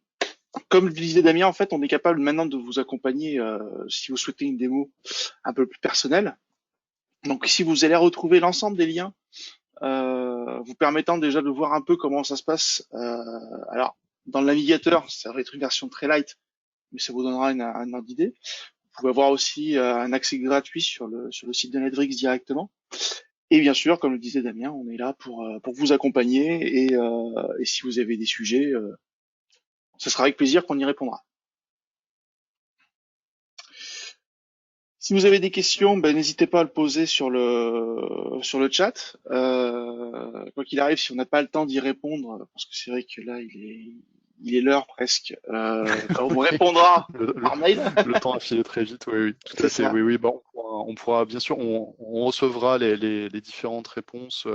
le disait Damien, en fait, on est capable maintenant de vous accompagner si vous souhaitez une démo un peu plus personnelle. Donc ici, vous allez retrouver l'ensemble des liens vous permettant déjà de voir un peu comment ça se passe. Alors, dans le navigateur, ça va être une version très light, mais ça vous donnera un ordre d'idée. Vous pouvez avoir aussi un accès gratuit sur le site de Netflix directement. Et bien sûr, comme le disait Damien, on est là pour vous accompagner et si vous avez des sujets, ce sera avec plaisir qu'on y répondra. Si vous avez des questions, ben, n'hésitez pas à le poser sur le chat. Quoi qu'il arrive, si on n'a pas le temps d'y répondre, parce que c'est vrai que là, il est l'heure presque, on vous répondra par mail. Le temps a filé très vite, oui, oui, tout à fait. Ça. Oui, oui, bon, on pourra bien sûr, on recevra les différentes réponses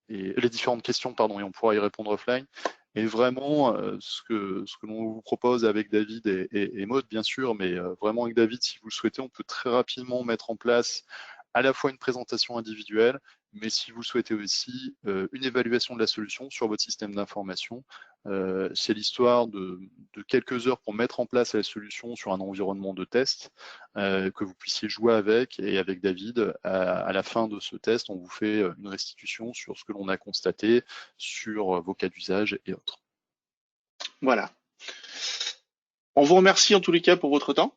et les différentes questions, pardon, et on pourra y répondre offline. Et vraiment, ce que l'on vous propose avec David et Maud, bien sûr, mais vraiment avec David, si vous le souhaitez, on peut très rapidement mettre en place à la fois une présentation individuelle, mais si vous le souhaitez aussi, une évaluation de la solution sur votre système d'information. C'est l'histoire de quelques heures pour mettre en place la solution sur un environnement de test, que vous puissiez jouer avec. Et avec David, à la fin de ce test, on vous fait une restitution sur ce que l'on a constaté, sur vos cas d'usage et autres. Voilà. On vous remercie en tous les cas pour votre temps.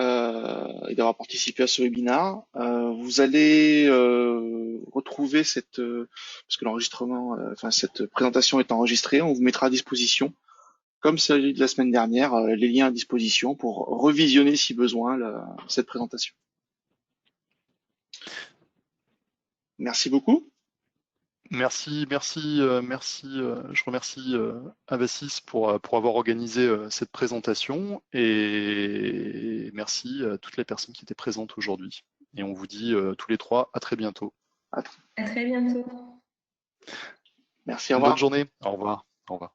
Et d'avoir participé à ce webinaire. Vous allez retrouver parce que l'enregistrement, cette présentation est enregistrée, on vous mettra à disposition, comme celui de la semaine dernière, les liens à disposition pour revisionner si besoin cette présentation. Merci beaucoup. Merci. Je remercie Avasys pour avoir organisé cette présentation et merci à toutes les personnes qui étaient présentes aujourd'hui. Et on vous dit tous les trois à très bientôt. À très bientôt. Merci, au revoir. Bonne journée. Au revoir. Au revoir.